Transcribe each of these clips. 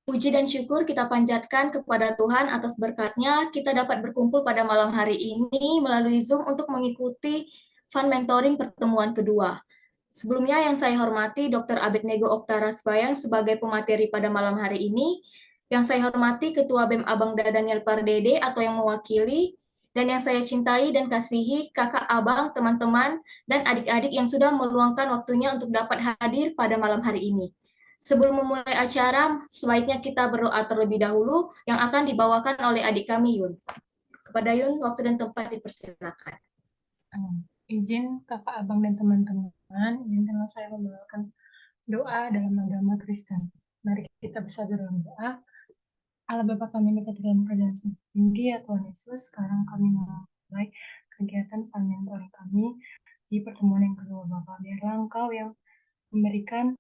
Puji dan syukur kita panjatkan kepada Tuhan atas berkat-Nya, kita dapat berkumpul pada malam hari ini melalui Zoom untuk mengikuti Fun Mentoring pertemuan kedua. Sebelumnya yang saya hormati Dr. Abednego Oktara Sbayang sebagai pemateri pada malam hari ini, yang saya hormati Ketua BEM Abang Daniel Pardede atau yang mewakili, dan yang saya cintai dan kasihi kakak abang, teman-teman, dan adik-adik yang sudah meluangkan waktunya untuk dapat hadir pada malam hari ini. Sebelum memulai acara, sebaiknya kita berdoa terlebih dahulu yang akan dibawakan oleh adik kami Yun. Kepada Yun, waktu dan tempat dipersilakan. Izin kakak abang dan teman-teman, izinkanlah saya membawakan doa dalam agama Kristen. Mari kita bersatu dalam doa. Allah Bapa kami yang dalam kerajaan tinggi ya Tuhan Yesus, sekarang kami mulai kegiatan mentoring kami di pertemuan yang kedua Bapa. Biarlah Engkau yang memberikan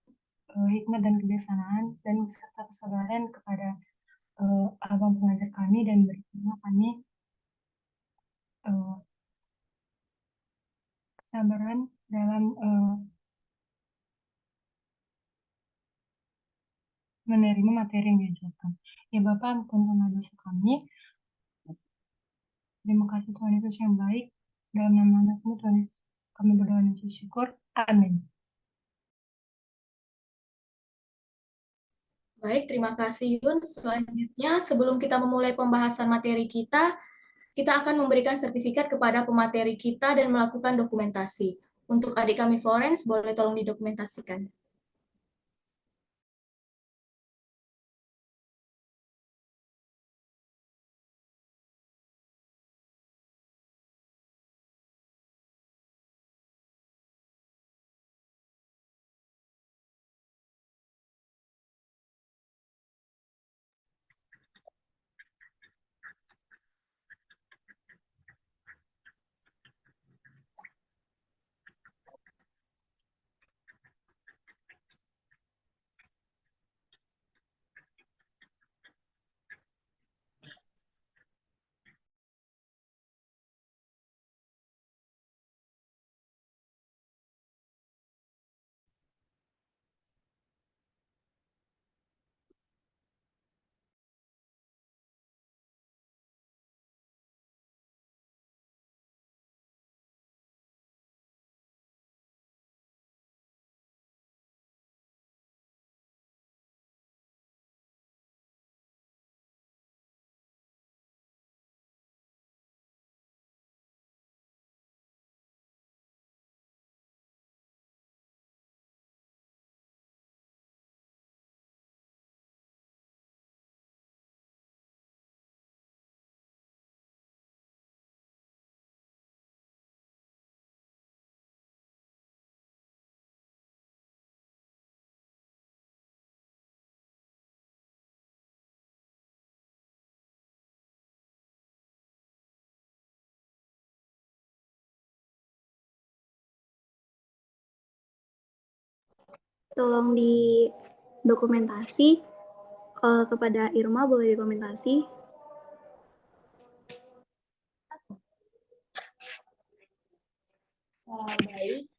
hikmat dan kebijaksanaan dan serta kesabaran kepada abang pengajar kami dan berikanlah kami kesabaran dalam menerima materi yang diajarkan. Ya Bapak, ampunkanlah dosa kami. Terima kasih Tuhan Yesus yang baik. Dalam nama anakmu Tuhan Yesus, kami berdoa dan syukur. Amin. Baik, terima kasih Yun. Selanjutnya, sebelum kita memulai pembahasan materi kita akan memberikan sertifikat kepada pemateri kita dan melakukan dokumentasi. Untuk adik kami Florence, boleh tolong didokumentasikan. Tolong di dokumentasi kepada Irma, boleh dokumentasi. Baik,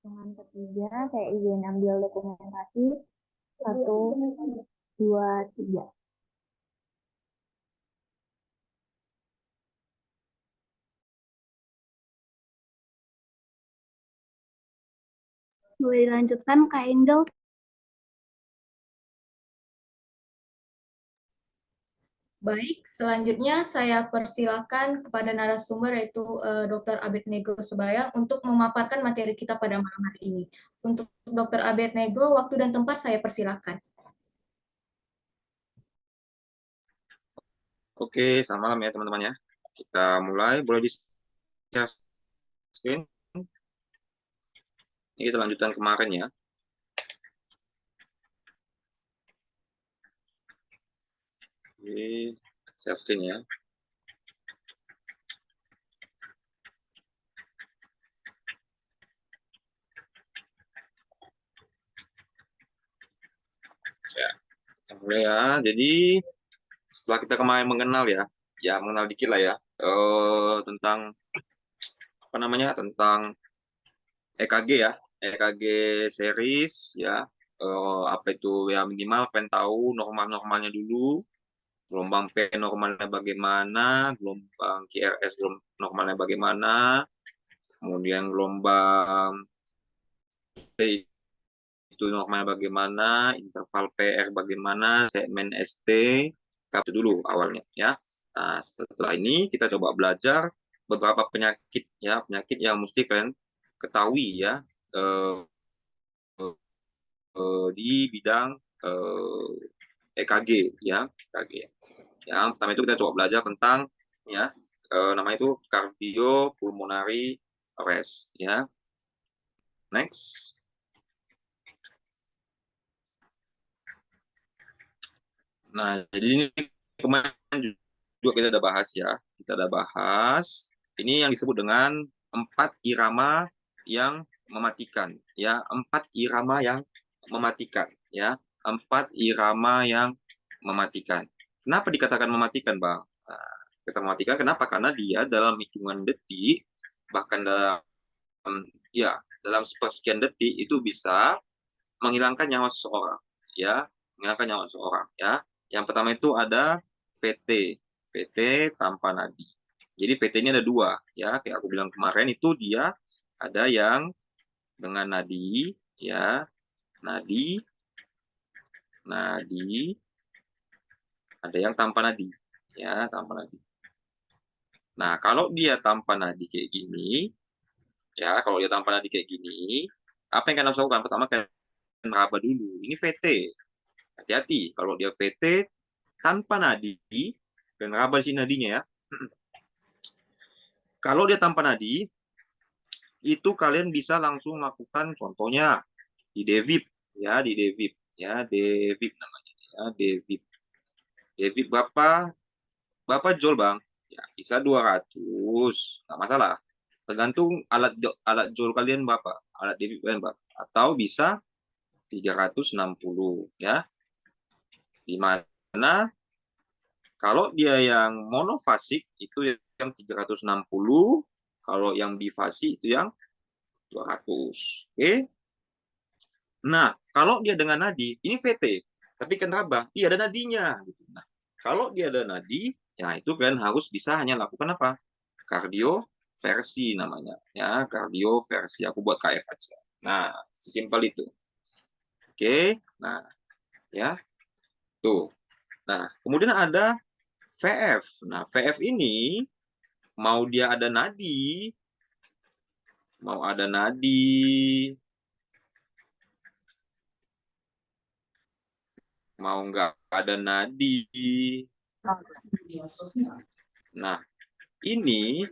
dengan ketiga saya izin ambil dokumentasi 1, 2, 3. Boleh dilanjutkan Kak Angel. Baik, selanjutnya saya persilakan kepada narasumber yaitu Dr. Abednego Sbayang untuk memaparkan materi kita pada malam hari ini. Untuk Dr. Abednego, waktu dan tempat saya persilakan. Oke, selamat malam ya teman-teman ya. Kita mulai, boleh di-share screen. Ini kita lanjutan kemarin ya. Oke, share screen ya. Ya, kita mulai ya. Jadi setelah kita kemarin mengenal ya, mengenal dikit lah ya, tentang apa namanya, tentang EKG ya, EKG series ya, apa itu ya, minimal kalian tahu normal-normalnya dulu. Gelombang P normalnya bagaimana, gelombang QRS normalnya bagaimana, kemudian gelombang T itu normalnya bagaimana, interval PR bagaimana, segmen ST, itu dulu awalnya ya. Nah, setelah ini kita coba belajar beberapa penyakit ya, penyakit yang mesti kalian ketahui ya di bidang EKG ya, EKG. Yang pertama itu kita coba belajar tentang ya namanya itu cardiopulmonary arrest ya. Next. Nah, jadi ini kemarin juga kita udah bahas ya. Kita udah bahas. Ini yang disebut dengan 4 irama yang mematikan. Ya, 4 irama yang mematikan. Ya, 4 irama yang mematikan. Kenapa dikatakan mematikan, Bang? Nah, kita mematikan kenapa? Karena dia dalam hitungan detik, bahkan dalam sepersekian detik itu bisa menghilangkan nyawa seseorang. Ya, menghilangkan nyawa seseorang. Ya, yang pertama itu ada VT, VT tanpa nadi. Jadi VT ini ada 2, ya. Kayak aku bilang kemarin itu dia ada yang dengan nadi, ya, nadi, ada yang tanpa nadi, ya, tanpa nadi. Nah, kalau dia tanpa nadi kayak gini, ya, kalau dia tanpa nadi kayak gini, apa yang kalian harus lakukan? Pertama kalian raba dulu. Ini VT. Hati-hati, kalau dia VT tanpa nadi, dan raba di sini nadinya ya. Kalau dia tanpa nadi, itu kalian bisa langsung lakukan contohnya di DVIP ya, di DVIP ya, DVIP namanya ya, DVIP. DVIP berapa joule, Bang? Ya, bisa 200, nggak masalah. Tergantung alat joule kalian berapa, alat DVIP kalian berapa. Atau bisa 360 ya. Di mana kalau dia yang monofasik itu yang 360, kalau yang bifasi itu yang 200. Oke. Nah, kalau dia dengan nadi, ini VT. Tapi kenapa? Iya ada nadinya. Nah, kalau dia ada nadi, ya itu kan harus bisa hanya lakukan apa? Kardioversi namanya. Ya, kardioversi. Aku buat KF aja. Nah, sesimpel itu. Oke. Nah, ya. Tuh. Nah, kemudian ada VF. Nah, VF ini mau dia ada nadi, mau ada nadi, mau nggak ada nadi. Nah, ini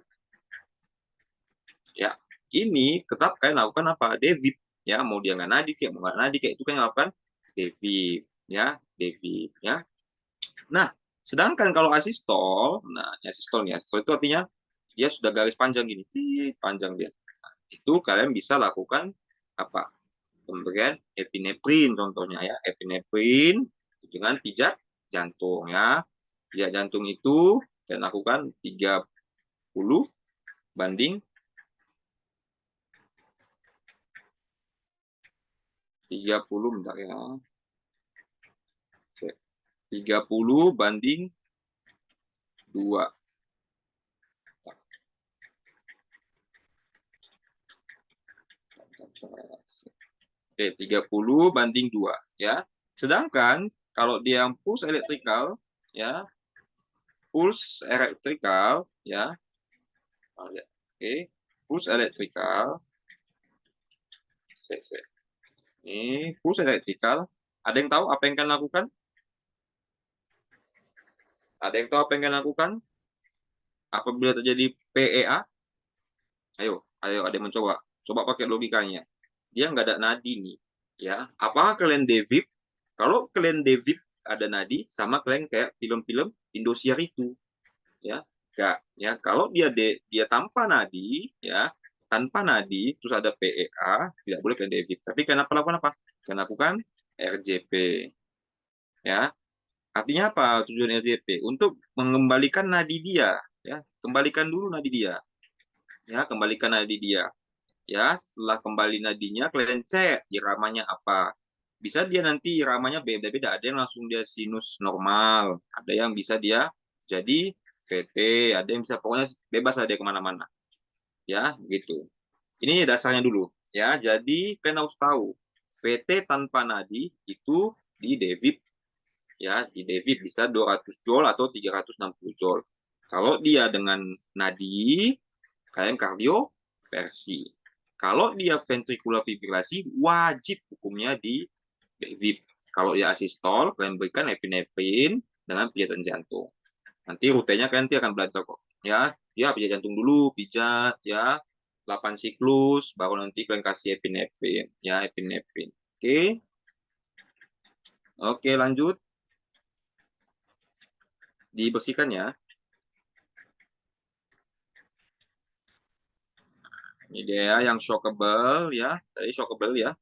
ya, ini tetap kalian lakukan apa? DVIP ya, mau dia nggak nadi kayak mau nggak nadi kayak itu kan lakukan DVIP ya, DVIP ya. Nah, sedangkan kalau asistol, nah asistol nih, asistol itu artinya dia sudah garis panjang gini, panjang dia. Nah, itu kalian bisa lakukan apa? Pemberian epinefrin contohnya ya, epinefrin dengan pijat jantung ya. Pijat jantung itu kalian lakukan 30 banding 30 bentar ya. 30 banding 2. Oke, 30 banding 2 ya. Sedangkan kalau dia yang pulse elektrikal ya, pulse elektrikal ya. Oke, pulse elektrikal. Ini pulse elektrikal. Ada yang tahu apa yang kalian lakukan? Ada yang tahu apa yang kalian lakukan? Apabila terjadi PEA? Ayo, ada yang mencoba. Coba pakai logikanya. Dia nggak ada nadi nih. Ya, apakah kalian DVIP? Kalau kalian DVIP ada nadi, sama kalian kayak film-film Indosiar itu. Ya, enggak. Ya, kalau dia tanpa nadi, ya, tanpa nadi, terus ada PEA, tidak boleh kalian DVIP. Tapi kenapa lakukan apa? Kalian lakukan RJP. Ya, artinya apa tujuan RJP? Untuk mengembalikan nadi dia. Ya, kembalikan dulu nadi dia. Ya, kembalikan nadi dia. Ya, setelah kembali nadinya, kalian cek iramanya apa. bisa dia nanti iramanya beda-beda. Ada yang langsung dia sinus normal, ada yang bisa dia jadi VT, ada yang bisa pokoknya bebas lah dia kemana-mana. Ya, gitu. Ini dasarnya dulu. Ya, jadi kalian harus tahu VT tanpa nadi itu di devip. Ya, di devip bisa 200 joule atau 360 joule. Kalau dia dengan nadi, kalian kardioversi. Kalau dia ventricular fibrilasi, wajib hukumnya di devip. Kalau dia asistol, kalian berikan epinefrin dengan pijatan jantung. Nanti rutenya kalian nanti akan belajar kok. Ya, dia pijat jantung dulu, pijat ya 8 siklus, baru nanti kalian kasih epinefrin, ya epinefrin. Oke. Oke, lanjut. Dibersihkan ya. Ini dia yang shockable ya, tadi shockable ya.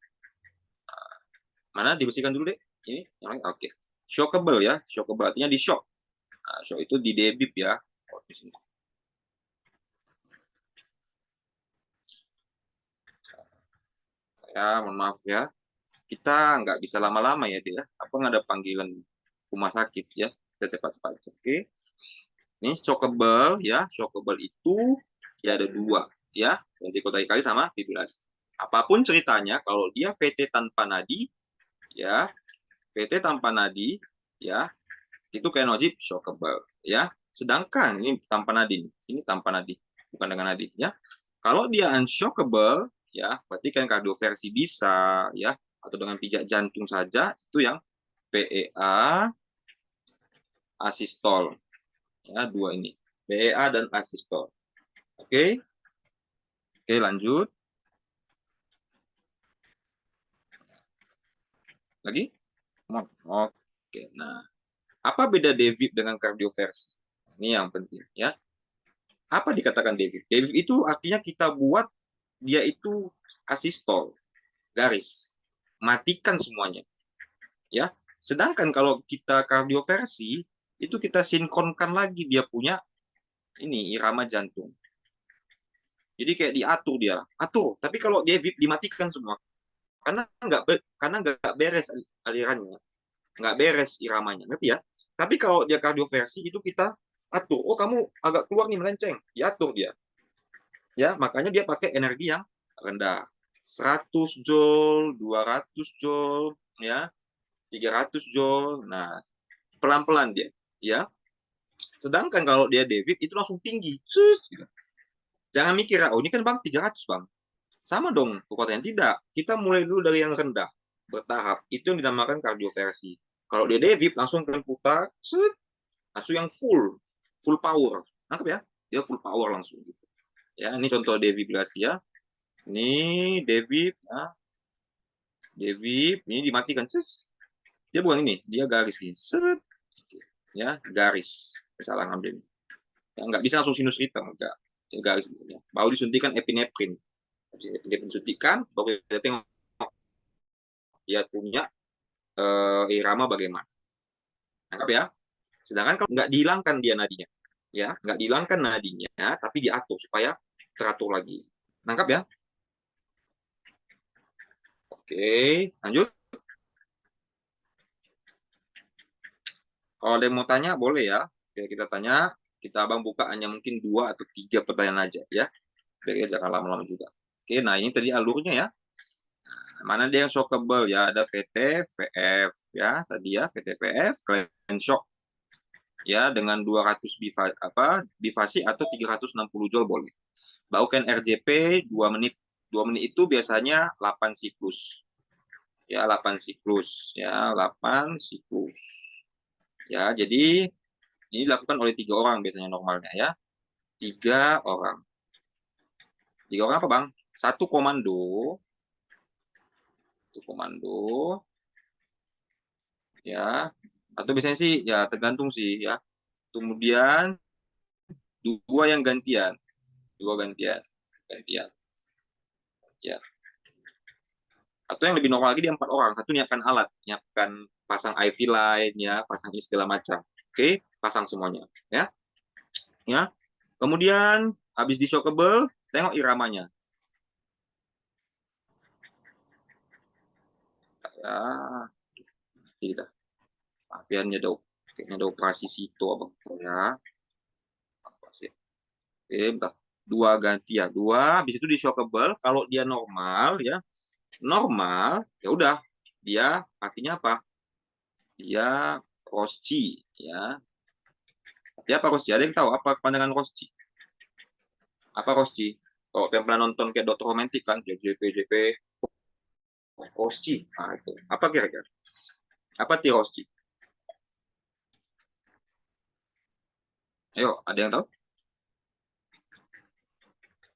Mana dibersihkan dulu deh. Ini yang lain. Oke. Shockable ya, shockable artinya di shock. Nah, shock itu di debip ya. Oh, di sini. Ya, mohon maaf ya. Kita nggak bisa lama-lama ya dia. Apa nggak ada panggilan rumah sakit ya? Kita cepat-cepat. Oke. Ini shockable ya. Shockable itu ya ada dua ya. Ventricular kali sama fibrilasi. Apapun ceritanya, kalau dia VT tanpa nadi, ya VT tanpa nadi, ya itu kayak wajib shockable ya. Sedangkan ini tanpa nadi, ini tanpa nadi, bukan dengan nadi ya. Kalau dia unshockable ya, berarti kan kardioversi bisa ya, atau dengan pijat jantung saja itu yang PEA asistol ya, dua ini PEA dan asistol. Oke. Oke, lanjut lagi. Oke, nah apa beda devip dengan kardioversi? Ini yang penting ya. Apa dikatakan devip? Devip itu artinya kita buat dia itu asistol, garis, matikan semuanya, ya. Sedangkan kalau kita kardioversi itu kita sinkronkan lagi dia punya ini irama jantung. Jadi kayak diatur dia, atur. Tapi kalau devip dimatikan semua, karena nggak beres alirannya, nggak beres iramanya, ngerti ya? Tapi kalau dia kardioversi itu kita atur. Oh, kamu agak keluar nih melenceng, diatur dia. Ya, makanya dia pakai energi yang rendah. 100 joule, 200 joule, ya, 300 joule. Nah, pelan-pelan dia, ya. Sedangkan kalau dia devip itu langsung tinggi. Jangan mikir, oh ini kan Bang 300 Bang. Sama dong kekuatannya. Tidak. Kita mulai dulu dari yang rendah, bertahap. Itu yang dinamakan kardioversi. Kalau dia devip langsung kan putar, langsung yang full power. Nangkep ya? Dia full power langsung gitu. Ya, ini contoh defibrillasi ya. Ini devip, ya. Devip, ini dimatikan. Dia bukan ini, dia garis gini. Set. Ya, garis. Salah ngambil. Ya, nggak bisa langsung sinus ritem, enggak. Ini garis misalnya. Baru disuntikan epinefrin. Epinefrin suntikan, baru kita tengok dia punya irama bagaimana. Nangkap ya? Sedangkan kalau nggak dihilangkan dia nadinya, ya, nggak dihilangkan nadinya, tapi diatur supaya teratur lagi. Nangkap ya? Oke, lanjut. Kalau ada yang mau tanya, boleh ya. Kita tanya, kita abang buka hanya mungkin 2 atau 3 pertanyaan aja ya. Biar jangan lama-lama juga. Oke, nah ini tadi alurnya ya. Nah, mana dia yang shockable ya? Ada VT, VF ya. Tadi ya, VT, VF, kalian shock. Ya, dengan 200 bifasi atau 360 joule boleh. Barukan RJP 2 menit. 2 menit itu biasanya 8 siklus. Ya, 8 siklus. Ya, 8 siklus. Ya, jadi ini dilakukan oleh 3 orang biasanya normalnya ya. 3 orang. 3 orang apa, Bang? Satu komando. Ya. Atau biasanya sih ya tergantung sih ya. Kemudian 2 yang gantian. 2 gantian. Ya. Atau yang lebih normal lagi dia 4 orang. Satu nyiapkan alat, nyiapkan pasang IV line ya, pasang ini segala macam. Oke, pasang semuanya ya. Ya. Kemudian habis di shockable, tengok iramanya. Ya, tidak. Apiannya kayaknya ada operasi situ abang ya. Apa sih? Oke, bentar. 2 ganti ya. 2, habis itu di shockable. Kalau dia normal ya, ya udah. Dia artinya apa? Dia Rosci ya. Artinya apa Rosci? Ada yang tahu apa pandangan Rosci? Apa Rosci? Kalau yang pernah nonton kayak Dokter Romantik kan, JP, Rosci. Nah, itu. Apa kira-kira? Apa ti Rosci? Ayo, ada yang tahu?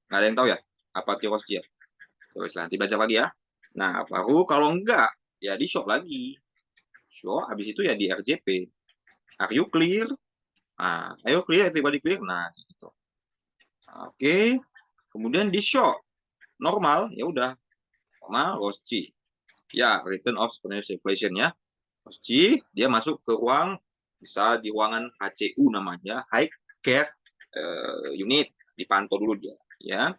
Nggak ada yang tahu ya? Apa ti Rosci ya? Terus nanti baca lagi ya. Nah, baru kalau enggak, ya di shock lagi. Shock, habis itu ya di RJP. Are you clear? Nah, ayo clear, everybody clear. Nah, gitu. Oke. Kemudian di shock. Normal, ya udah. Normal, Rosci. Ya, return of spontaneous circulation ya. Rosci, dia masuk ke ruang, bisa di ruangan HCU namanya, High Care Unit. Dipantau dulu dia. Ya.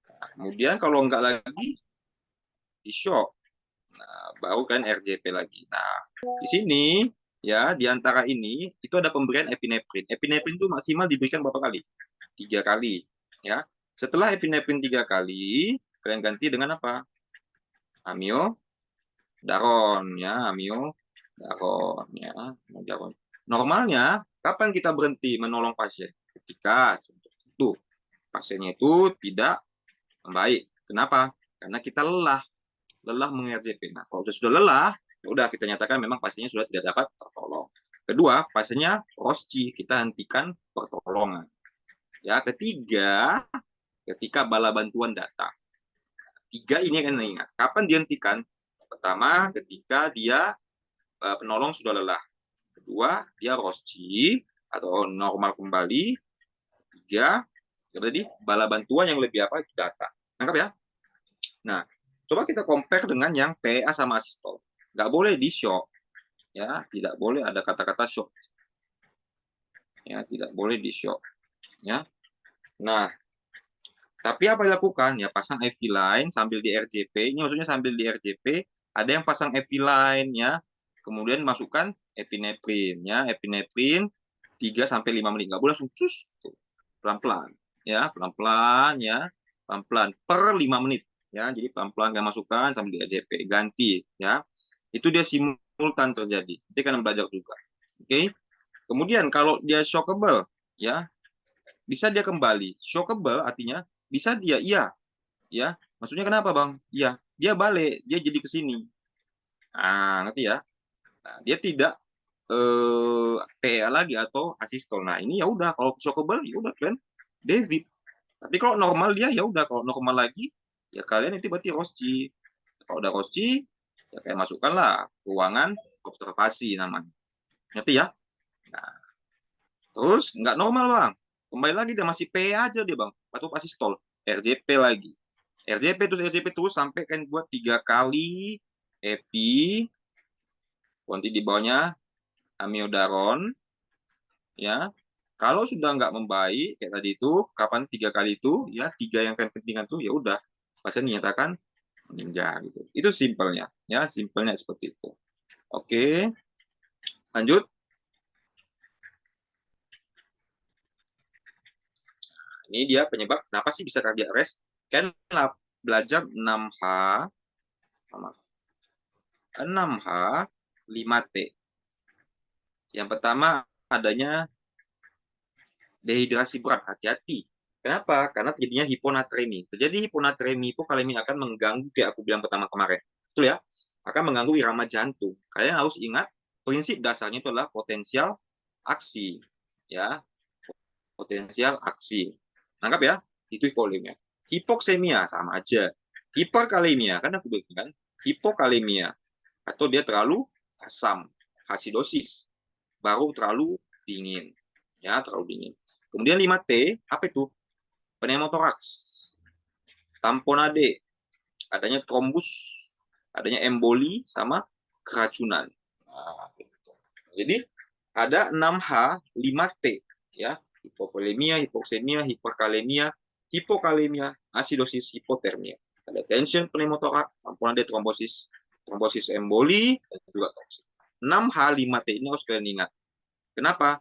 Nah, kemudian kalau enggak lagi, di shock. Nah, baru kan RJP lagi. Nah, di sini ya di antara ini itu ada pemberian epinefrin. Epinefrin itu maksimal diberikan berapa kali? 3 kali. Ya. Setelah epinefrin 3 kali, kalian ganti dengan apa? Amiodaron ya, amiodaron ya, amiodaron. Normalnya kapan kita berhenti menolong pasien? Ketika itu pasiennya itu tidak membaik. Kenapa? Karena kita lelah meng-RJP. Nah, kalau sudah lelah, ya udah kita nyatakan memang pasiennya sudah tidak dapat tertolong. Kedua, pasiennya Rosci, kita hentikan pertolongan. Ya, ketiga, ketika bala bantuan datang. 3 ini kan ingat. Kapan dihentikan? Pertama, ketika dia penolong sudah lelah. Kedua, dia Rosci atau normal kembali. 3, jadi bala bantuan yang lebih apa itu datang. Nangkap ya? Nah, coba kita compare dengan yang PA sama asistol. Nggak boleh di shock. Ya, tidak boleh ada kata-kata shock. Ya, tidak boleh di shock. Ya. Nah, tapi apa yang dilakukan? Ya, pasang IV line sambil di RJP. Ini maksudnya sambil di RJP, ada yang pasang IV line ya. Kemudian masukkan epinefrin ya, epinefrin 3 sampai 5 menit. Nggak boleh langsung cus. Pelan-pelan ya, pelan-pelan ya. Pelan-pelan per 5 menit. Ya, jadi pelan-pelan nggak masukkan sambil di RJP, ganti ya. Itu dia simultan terjadi. Nanti kan belajar juga. Oke. Kemudian kalau dia shockable ya, bisa dia kembali. Shockable artinya bisa dia iya ya. Maksudnya kenapa, Bang? Iya, dia balik, dia jadi ke sini. Nah, ngerti ya? Nah, dia tidak PA lagi atau asistol. Nah, ini ya udah kalau shockable ya udah kalian David. Tapi kalau normal dia ya udah kalau normal lagi ya kalian itu berarti Rosci. Kalau udah Rosci ya kayak masukkanlah ruangan observasi namanya. Ngerti ya? Nah, terus nggak normal bang, kembali lagi dia masih PA aja dia bang, atau asistol, RJP lagi, RJP terus sampai kan buat 3 kali epi, nanti di bawahnya amiodaron, ya. Kalau sudah nggak membaik kayak tadi itu, kapan 3 kali itu, ya 3 yang pentingan tuh ya udah pasien dinyatakan meninggal gitu. Itu simpelnya, ya simpelnya seperti itu. Oke, lanjut. Ini dia penyebab kenapa sih bisa cardiac arrest. Kan belajar 6H, maaf, 6H, 5T. Yang pertama adanya dehidrasi berat, hati-hati. Kenapa? Karena terjadinya hiponatremi. Terjadi hiponatremi, hipokalemi akan mengganggu, kayak aku bilang pertama kemarin. Betul ya? Akan mengganggu irama jantung. Kalian harus ingat, prinsip dasarnya itu adalah potensial aksi. Ya, potensial aksi. Nangkap ya? Itu hipokalemia. Hipoksemia sama aja. Hiperkalemia, kan aku bilang kan, hipokalemia atau dia terlalu asam, asidosis, baru terlalu dingin. Ya, terlalu dingin. Kemudian 5T, apa itu? Pneumotoraks, tamponade, adanya trombus, adanya emboli, sama keracunan. Nah, gitu. Jadi ada 6H, 5T, ya, hipovolemia, hipoksemia, hiperkalemia, hipokalemia, asidosis, hipotermia. Ada tension pneumotorak, tamponade, trombosis, trombosis emboli, dan juga toksik. 6H 5T ini harus kalian ingat. Kenapa?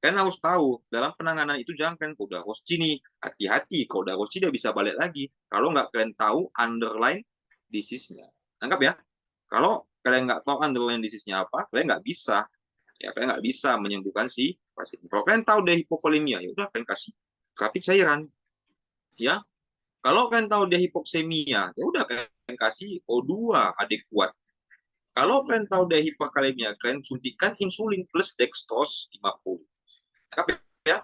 Kalian harus tahu, dalam penanganan itu jangan kalian udah Rosci nih, hati-hati, kalau udah Rosci dia bisa balik lagi. Kalau nggak kalian tahu underlying disease-nya. Anggap ya, kalau kalian nggak tahu underlying disease-nya apa, kalian nggak bisa. Ya, kalian nggak bisa menyembuhkan si pasien. Kalau kalian tahu dia hipovolemia, ya udah kalian kasih terapi cairan. Ya, kalau kalian tahu dia hipoksemia, ya udah kalian kasih O2 adekuat. Kalau kalian tahu dia hiperkalemia, kalian suntikan insulin plus dextrose 50. Ya.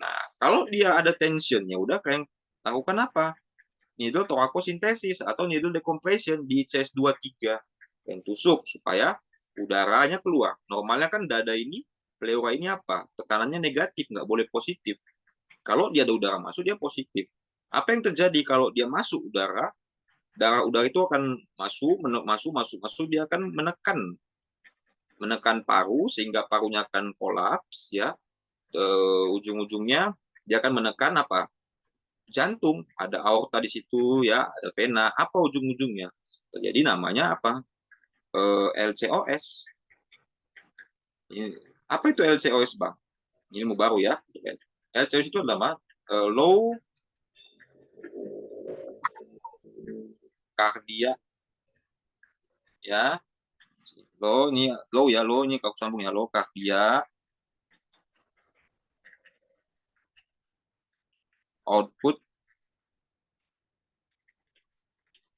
Nah, kalau dia ada tension, ya udah kalian lakukan apa? Needle thoracosintesis atau needle decompression di ICS 23. Kalian tusuk supaya udaranya keluar. Normalnya kan dada ini, pleura ini apa? Tekanannya negatif, nggak boleh positif. Kalau dia ada udara masuk, dia positif. Apa yang terjadi kalau dia masuk udara? Darah udara itu akan masuk, dia akan menekan paru sehingga parunya akan kolaps ya. Ujung-ujungnya dia akan menekan apa? Jantung, ada aorta di situ ya, ada vena. Apa ujung-ujungnya? Terjadi namanya apa? LCOS. Apa itu LCOS, Bang? Ini mau baru ya. LCOS itu adalah low cardiac ya. Low ini kalau sambung ya, low cardiac output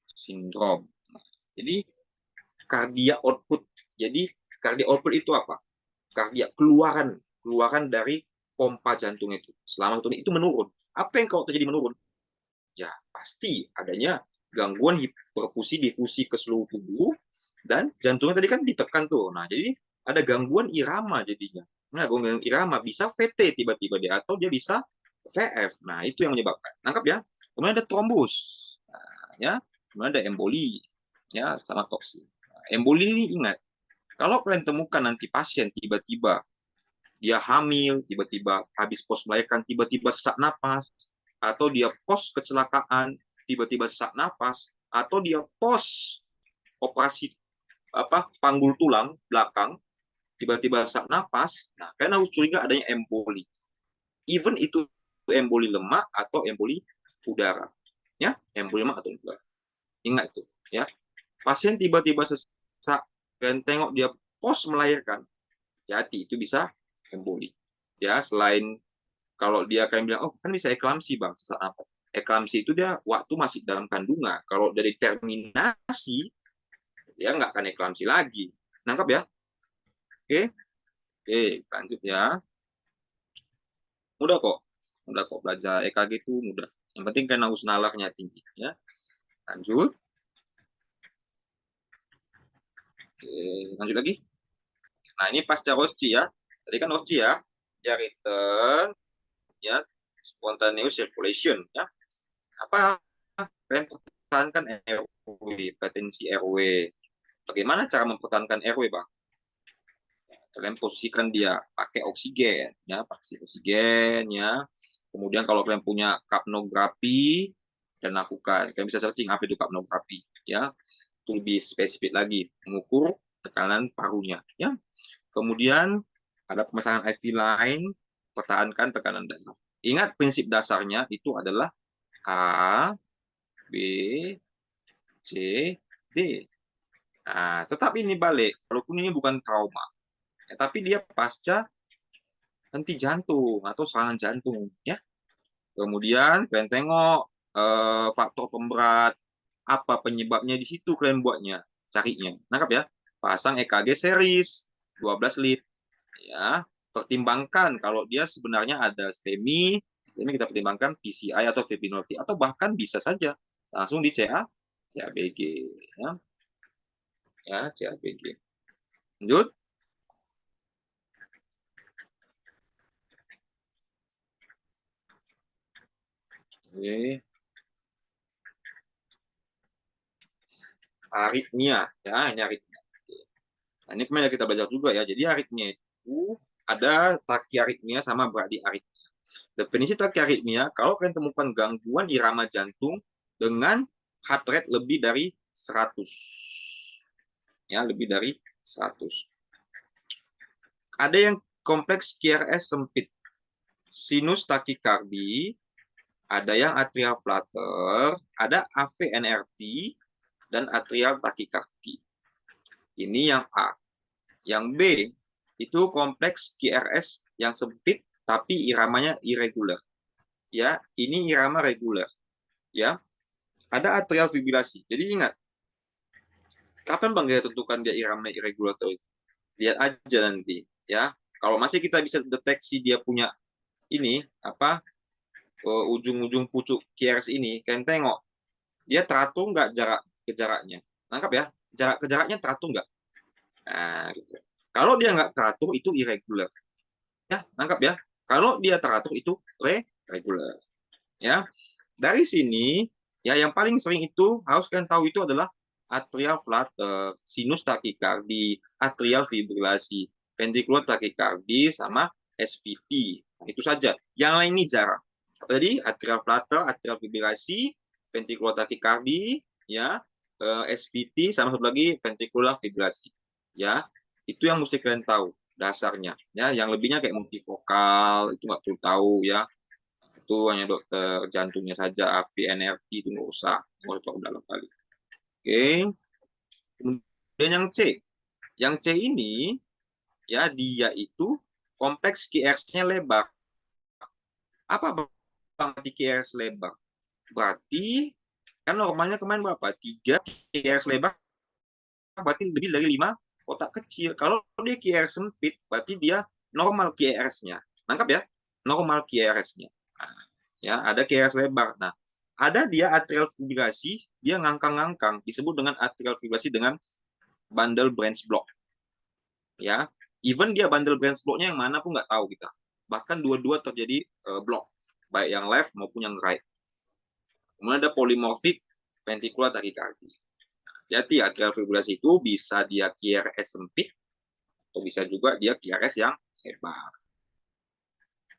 syndrome. Jadi cardiac output. Jadi cardiac output itu apa? Cardiac keluaran dari pompa jantung itu. Selama itu menurun. Apa yang kalau terjadi menurun? Ya, pasti adanya gangguan hiperfusi difusi ke seluruh tubuh dan jantungnya tadi kan ditekan tuh. Nah, jadi ada gangguan irama jadinya. Nah, gangguan irama bisa VT tiba-tiba dia atau dia bisa VF. Nah, itu yang menyebabkan. Nangkap ya. Kemudian ada trombus. Nah, ya, kemudian ada emboli ya sama toksik. Nah, emboli ini ingat, kalau kalian temukan nanti pasien tiba-tiba dia hamil, tiba-tiba habis pos melahirkan, tiba-tiba sesak napas, atau dia pos kecelakaan, tiba-tiba sesak napas, atau dia pos operasi panggul tulang belakang, tiba-tiba sesak napas, nah kalian harus curiga adanya emboli. Even itu emboli lemak atau emboli udara. Ya, emboli lemak atau udara. Ingat itu, ya. Pasien tiba-tiba sesak, kalian tengok dia pos melahirkan, hati itu bisa emboli. Ya, selain kalau dia kalian bilang, oh kan bisa eklamsi bang, sesak napas. Eklamsi itu dia waktu masih dalam kandungan. Kalau dari terminasi, dia nggak akan eklamsi lagi. Nangkap ya? Oke, lanjut ya. Mudah kok belajar EKG itu mudah. Yang penting kan harus nalarnya tinggi. Ya, lanjut. Oke, lanjut lagi. Nah ini pasca Rosci ya. Tadi kan Rosci ya, dia return ya spontaneous circulation ya. Apa kalian pertahankan RW, potensi RW. Bagaimana cara mempertahankan RW, Bang? Kalian posisikan dia pakai oksigen ya, pakai oksigen ya. Kemudian kalau kalian punya kapnografi dan lakukan, kalian bisa searching apa itu kapnografi ya. Itu lebih spesifik lagi, mengukur tekanan parunya ya. Kemudian ada pemasangan IV line, pertahankan tekanan darah. Ingat prinsip dasarnya itu adalah A, B, C, D. Nah, tetap ini balik, walaupun ini bukan trauma, ya, tapi dia pasca henti jantung atau serangan jantung, ya. Kemudian kalian tengok faktor pemberat, apa penyebabnya di situ kalian buatnya, carinya. Nangkap ya? Pasang EKG series 12 lead, ya. Pertimbangkan kalau dia sebenarnya ada STEMI, ini kita pertimbangkan PCI atau VP0T atau bahkan bisa saja langsung di CABG, ya. Ya, CABG. Lanjut. Oke. Aritmia, ya, ini aritmia. Nah, ini kemarin kita belajar juga ya. Jadi aritmia itu ada tachyarrhythmia sama bradyarrhythmia. Definisi tachyarrhythmia, kalau kalian temukan gangguan irama jantung dengan heart rate lebih dari 100. ya, lebih dari 100. Ada yang kompleks QRS sempit, sinus takikardi, ada yang atrial flutter, ada AVNRT, dan atrial takikardi. Ini yang A. Yang B, itu kompleks QRS yang sempit tapi iramanya irregular. Ya, ini irama reguler. Ya, ada atrial fibrilasi. Jadi ingat, kapan Bang kita tentukan dia iramanya irregular atau lihat aja nanti, ya. Kalau masih kita bisa deteksi dia punya ini apa ujung-ujung pucuk QRS ini, kalian tengok dia teratur nggak jarak ke jaraknya. Nangkap ya, jarak ke jaraknya teratur nggak? Nah, gitu. Kalau dia nggak teratur itu irregular. Ya, nangkap ya. Kalau dia teratur itu regular. Ya, dari sini ya yang paling sering itu harus kalian tahu itu adalah atrial flutter, sinus takikardi, atrial fibrilasi, ventricular takikardi sama SVT. Nah, itu saja. Yang lain ini jarang. Jadi atrial flutter, atrial fibrilasi, ventricular takikardi, ya, SVT sama satu lagi ventricular fibrilasi. Ya, itu yang mesti kalian tahu dasarnya. Ya, yang lebihnya kayak multivokal itu nggak perlu tahu ya. Itu hanya dokter jantungnya saja, AVNRT itu nggak usah tahu dalam kali. Oke. Kemudian yang C. Yang C ini ya dia itu kompleks QRS-nya lebar. Apa berarti QRS lebar? Berarti kan normalnya kemarin berapa? 3 QRS lebar berarti lebih dari 5 kotak kecil. Kalau dia QRS sempit berarti dia normal QRS-nya. Nangkap ya? Normal QRS-nya. Nah, ya, ada QRS lebar. Nah, ada dia atrial fibrilasi, dia ngangkang-ngangkang, disebut dengan atrial fibrilasi dengan bundle branch block. Ya, even dia bundle branch blocknya yang mana pun nggak tahu kita. Bahkan dua-dua terjadi block, baik yang left maupun yang right. Kemudian ada polymorphic ventricular tachycardia. Jadi atrial fibrilasi itu bisa dia QRS sempit atau bisa juga dia QRS yang lebar.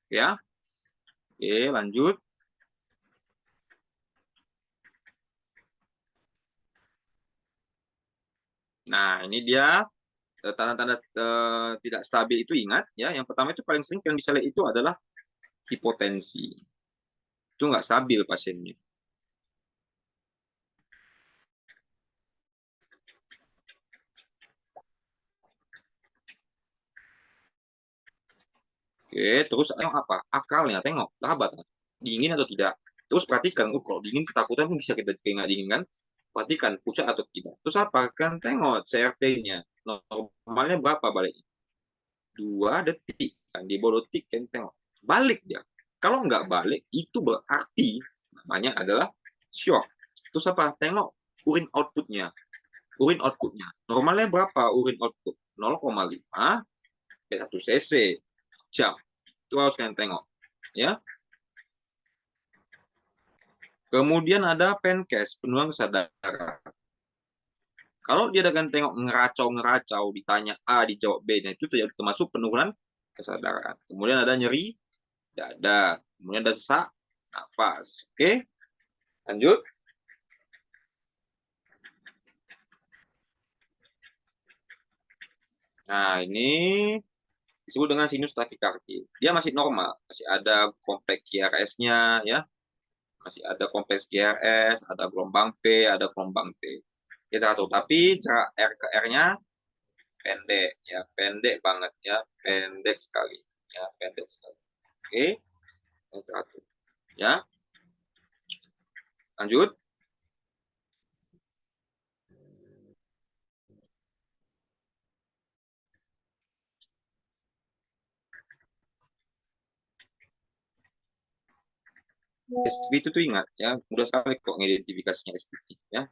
Ya, oke lanjut. Nah ini dia tanda-tanda tidak stabil itu ingat ya. Yang pertama itu paling sering kalian bisa lihat itu adalah hipotensi. Itu nggak stabil pasiennya. Oke, terus tengok apa? Akalnya, tengok, sahabat. Dingin atau tidak? Terus perhatikan, kalau dingin ketakutan bisa kita nggak dingin kan? Perhatikan, pucat atau tidak. Terus apa? Kan tengok CRT-nya. Normalnya berapa baliknya? 2 detik. Kan di bawah detik kan tengok. Balik dia. Kalau nggak balik, itu berarti namanya adalah shock. Terus apa? Tengok urin output-nya. Urin output-nya. Normalnya berapa urin output? 0,5 1 cc jam. Itu harus kalian tengok. Ya. Kemudian ada pencast, penurunan kesadaran. Kalau dia akan tengok ngeracau-ngeracau, ditanya A, dijawab B, nah itu termasuk penurunan kesadaran. Kemudian ada nyeri dada, kemudian ada sesak nafas. Oke, lanjut. Nah, ini disebut dengan sinus takikardi. Dia masih normal, masih ada kompleks QRS-nya, ya. Masih ada kompleks QRS, ada gelombang P, ada gelombang T. Kita tahu, tapi jarak R ke R-nya pendek, ya, pendek banget, ya, pendek sekali, ya, pendek sekali. Oke, ini teratur, ya. Lanjut. SVT itu ingat ya, mudah sekali kok mengidentifikasinya SVT ya.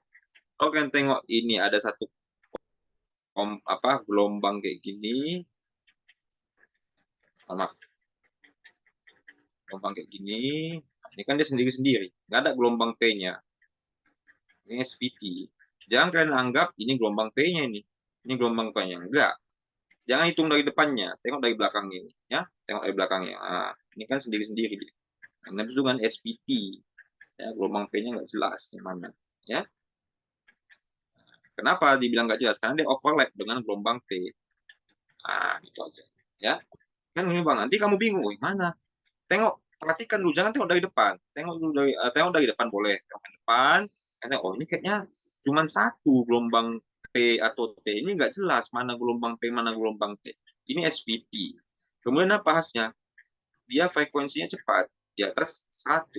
Kalau kalian tengok ini ada satu gelombang kayak gini, maaf, gelombang kayak gini, ini kan dia sendiri-sendiri, nggak ada gelombang P-nya. Ini SVT. Jangan kalian anggap ini gelombang P-nya ini gelombang P-nya, enggak. Jangan hitung dari depannya, tengok dari belakangnya ini, ya, tengok dari belakangnya. Nah, ini kan sendiri-sendiri dia. Nah, itu dengan SVT, ya, gelombang P-nya nggak jelas yang mana, ya. Kenapa dibilang nggak jelas? Karena dia overlap dengan gelombang T. Nah, gitu aja. Ya, kan ini bang. Nanti kamu bingung, wih mana? Tengok, perhatikan dulu, jangan tengok dari depan. Tengok dari depan boleh. Tengok dari depan. Oh ini kayaknya cuma satu gelombang P atau T. Ini nggak jelas mana gelombang P, mana gelombang T. Ini SVT. Kemudian apa hasilnya? Dia frekuensinya cepat, di atas 100.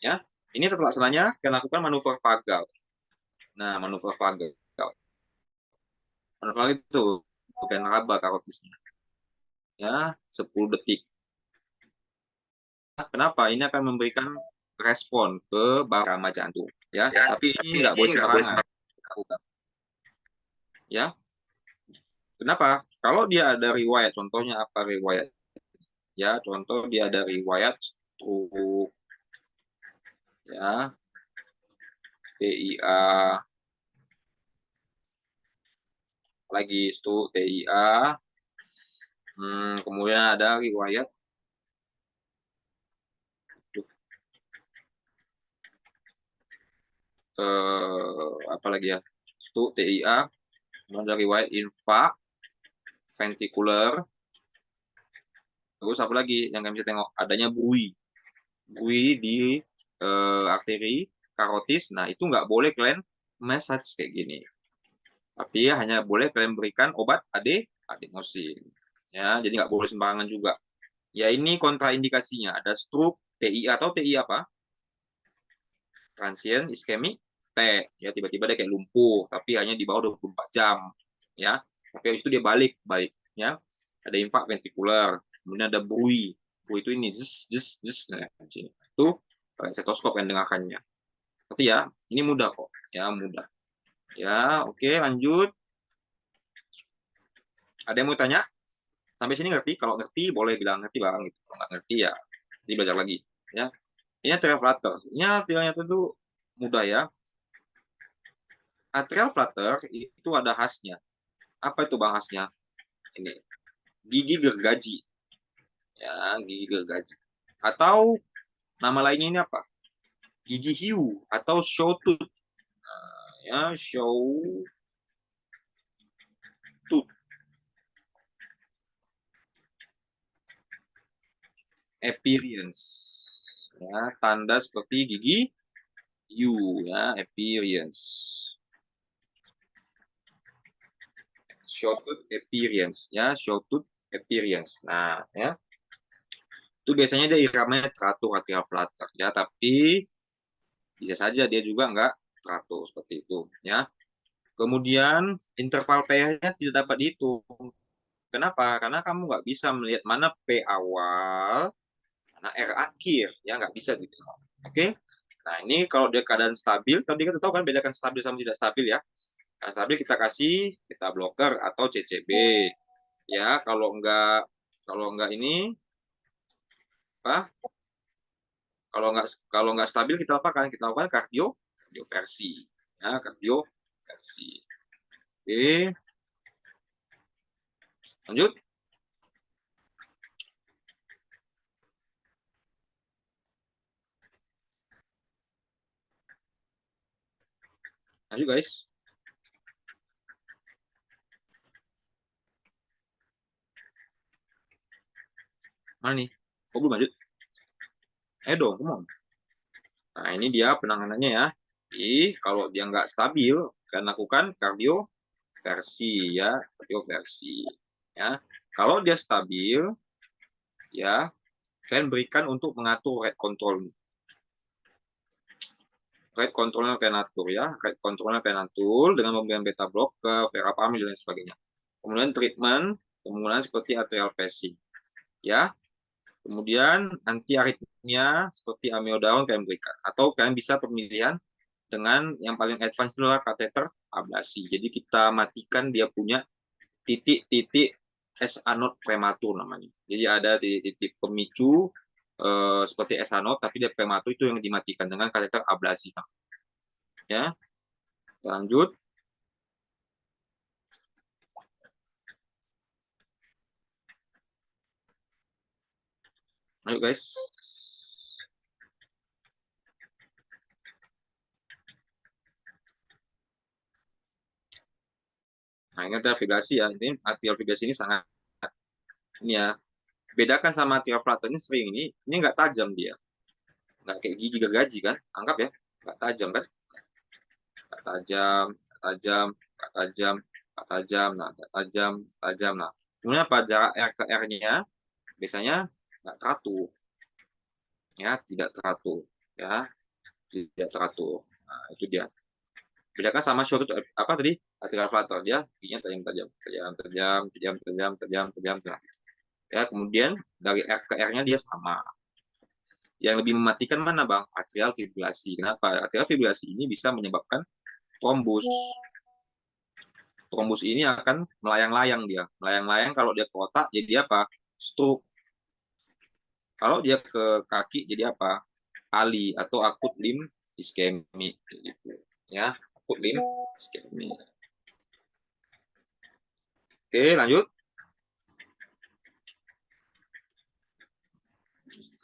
Ya, ini tata laksananya kita lakukan manuver vagal. Nah, manuver vagal. Manuver vagal itu bukan raba karotisnya. Ya, 10 detik. Kenapa? Ini akan memberikan respon ke barama jantung. Ya, tapi ini nggak boleh sembarangan. Ya, kenapa? Kalau dia ada riwayat, contohnya apa riwayat? Ya, contoh dia ada riwayat stroke, ya, TIA, lagi stroke TIA, kemudian ada riwayat apa lagi ya, stroke TIA, kemudian ada riwayat infark ventrikuler, terus apa lagi yang kami bisa tengok adanya bui di arteri karotis. Nah itu nggak boleh kalian massage kayak gini, tapi hanya boleh kalian berikan obat adenosin. Ya, jadi nggak boleh sembarangan juga. Ya ini kontraindikasinya ada stroke TIA atau TI apa? Transient ischemic T. Ya tiba-tiba dia kayak lumpuh tapi hanya di bawah 24 jam. Ya, tapi habis itu dia balik. Ya, ada infark ventrikuler, kemudian ada bui itu ini nah, itu stetoskop yang dengarkannya. Tapi ya ini mudah kok, ya mudah. Ya oke, lanjut. Ada yang mau tanya sampai sini? Ngerti? Kalau ngerti boleh bilang ngerti bang, gitu. Kalau nggak ngerti ya jadi belajar lagi. Ya, ini atrial flutter. Ini atrialnya itu mudah ya. Atrial flutter itu ada khasnya. Apa itu bang khasnya? Ini gigi gergaji. Ya, gigi gergaji. Atau nama lainnya ini apa? Gigi hiu atau show tooth. Nah, ya, show tooth. Appearance. Ya, tanda seperti gigi hiu ya, appearance. Show tooth appearance ya, show tooth appearance. Nah, ya. Itu biasanya dia iramanya teratur atrial flutter ya, tapi bisa saja dia juga nggak teratur seperti itu ya. Kemudian interval pH-nya tidak dapat dihitung. Kenapa? Karena kamu nggak bisa melihat mana P awal, mana R akhir, ya nggak bisa gitu. Oke? Nah ini kalau dia keadaan stabil, tadi kita tahu kan bedakan stabil sama tidak stabil ya. Nah, stabil kita kasih beta blocker atau CCB. Ya kalau nggak ini apa? Kalau nggak stabil kita apakan? Kita lakukan kardioversi. Ya kardioversi. Oke, lanjut. Lanjut guys. Mana nih? Kok belum lanjut? Dong, come on. Nah, ini dia penanganannya ya. Jadi, kalau dia nggak stabil, kan lakukan kardioversi ya, kardioversi. Ya. Kalau dia stabil, ya, kalian berikan untuk mengatur rate control. Rate controlnya kalian atur ya, rate controlnya kalian atur dengan pemberian beta blocker, verapamil dan sebagainya. Kemudian treatment, penggunaan seperti atrial pacing. Ya, kemudian anti aritmia seperti amiodarone kalian berikan. Atau kalian bisa pemilihan dengan yang paling advance adalah kateter ablasi. Jadi kita matikan dia punya titik-titik SA node prematur namanya. Jadi ada titik pemicu seperti SA node tapi dia prematur, itu yang dimatikan dengan kateter ablasi. Ya, lanjut. Ayo guys. ini atrial fibrillasi ya. Ini atrial fibrillasi ini sangat ini ya. Bedakan sama atrial flutter ini sering ini nggak tajam dia. Nggak kayak gigi gergaji kan? Anggap ya, nggak tajam kan? Nggak tajam, nggak tajam, nggak tajam, nggak tajam, nah nggak tajam, tajam. Nah, kemudian apa jarak R ke R-nya biasanya nggak teratur, ya tidak teratur, ya tidak teratur. Nah, itu dia. Bedakan sama short apa tadi? Atrial flutter dia giginya tajam, tajam, tajam, tajam, tajam, tajam, tajam, tajam, tajam. Ya, kemudian dari R ke R-nya dia sama. Yang lebih mematikan mana, Bang? Atrial fibrillasi. Kenapa? Atrial fibrillasi ini bisa menyebabkan trombus. Trombus ini akan melayang-layang dia. Melayang-layang kalau dia ke otak jadi apa? Stroke. Kalau dia ke kaki jadi apa? ALI atau akut limb iskemi gitu. Ya, akut limb iskemi. Oke, lanjut.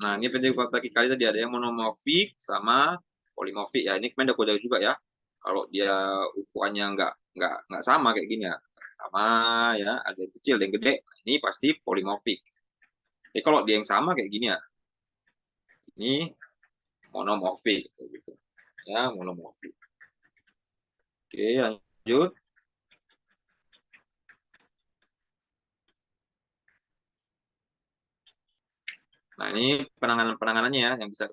Nah, ini ventrikular kali tadi ada yang monomorfik sama polimorfik ya. Ini kemarin udah juga ya. Kalau dia ukurannya nggak sama kayak gini ya, sama ya, ada yang kecil, ada yang gede. Ini pasti polimorfik. Jadi kalau dia yang sama kayak gini ya, ini monomorfik gitu. Ya, monomorfik. Oke, lanjut. Nah, ini penanganannya ya, yang bisa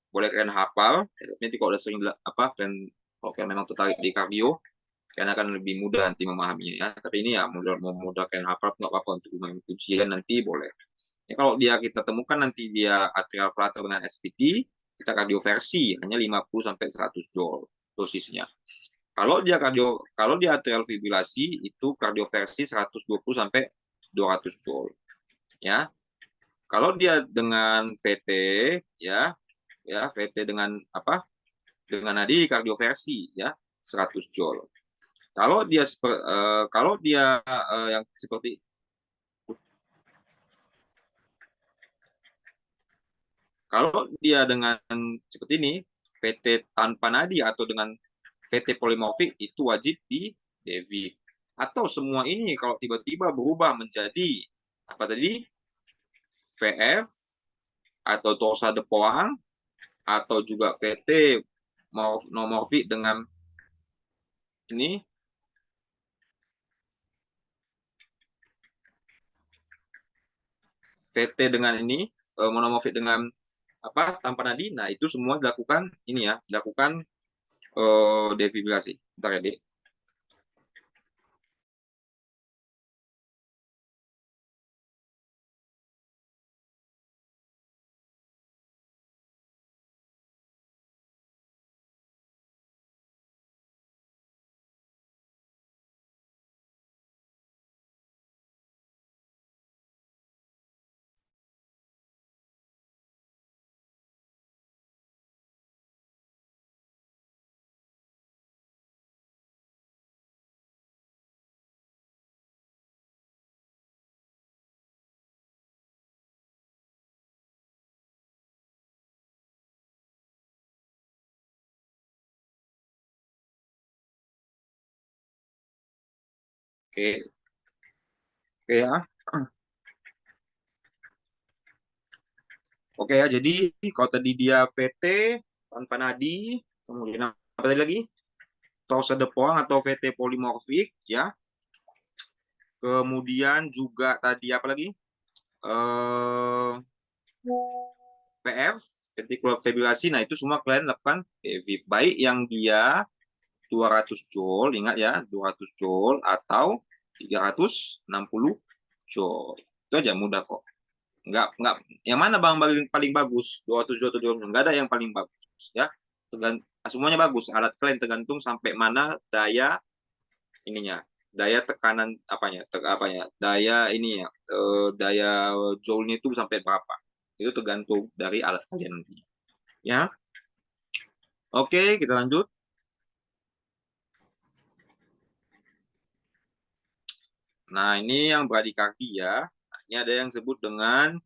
boleh kalian hafal. Nanti kalau udah sering kalau kalian memang tertarik di kardio, kalian akan lebih mudah nanti memahaminya ya. Tapi ini ya mudah kalian hafal nggak apa-apa untuk ujian nanti boleh. Ya, kalau kita temukan nanti dia atrial flutter dengan SPT, kita kardioversi hanya 50 sampai 100 joule dosisnya. Kalau dia atrial fibrillasi itu kardioversi 120 sampai 200 joule. Ya. Kalau dia dengan VT ya VT dengan apa? Dengan nadi kardioversi ya 100 joule. Kalau dia yang seperti kalau dia dengan seperti ini VT tanpa nadi atau dengan VT polimorfik itu wajib di devip. Atau semua ini kalau tiba-tiba berubah menjadi apa tadi? VF atau torsa de Poing atau juga VT monomorfik dengan ini VT dengan ini monomorfik dengan apa tanpa nadi. Nah, itu semua dilakukan ini ya, dilakukan defibrillasi. Bentar ya, Dek. Oke. Oke ya. Oke ya, jadi kalau tadi dia VT tanpa nadi, kemudian apa tadi lagi? Torsa de Poing atau VT polimorfik ya. Kemudian juga tadi apa lagi? PF, ventricular fibrillasi. Nah, itu semua kalian lakukan devip. Baik yang dia 200 joule, ingat ya, 200 joule atau 360 joule. Itu aja mudah kok. Enggak. Yang mana Bang paling bagus? 200 joule atau 200 enggak ada yang paling bagus ya. Semuanya bagus. Alat kalian tergantung sampai mana daya ininya. Daya tekanan daya ini ya, daya joule-nya itu sampai berapa? Itu tergantung dari alat kalian nanti. Ya. Oke, kita lanjut. Nah, ini yang bradikardia. Nah, ini ada yang disebut dengan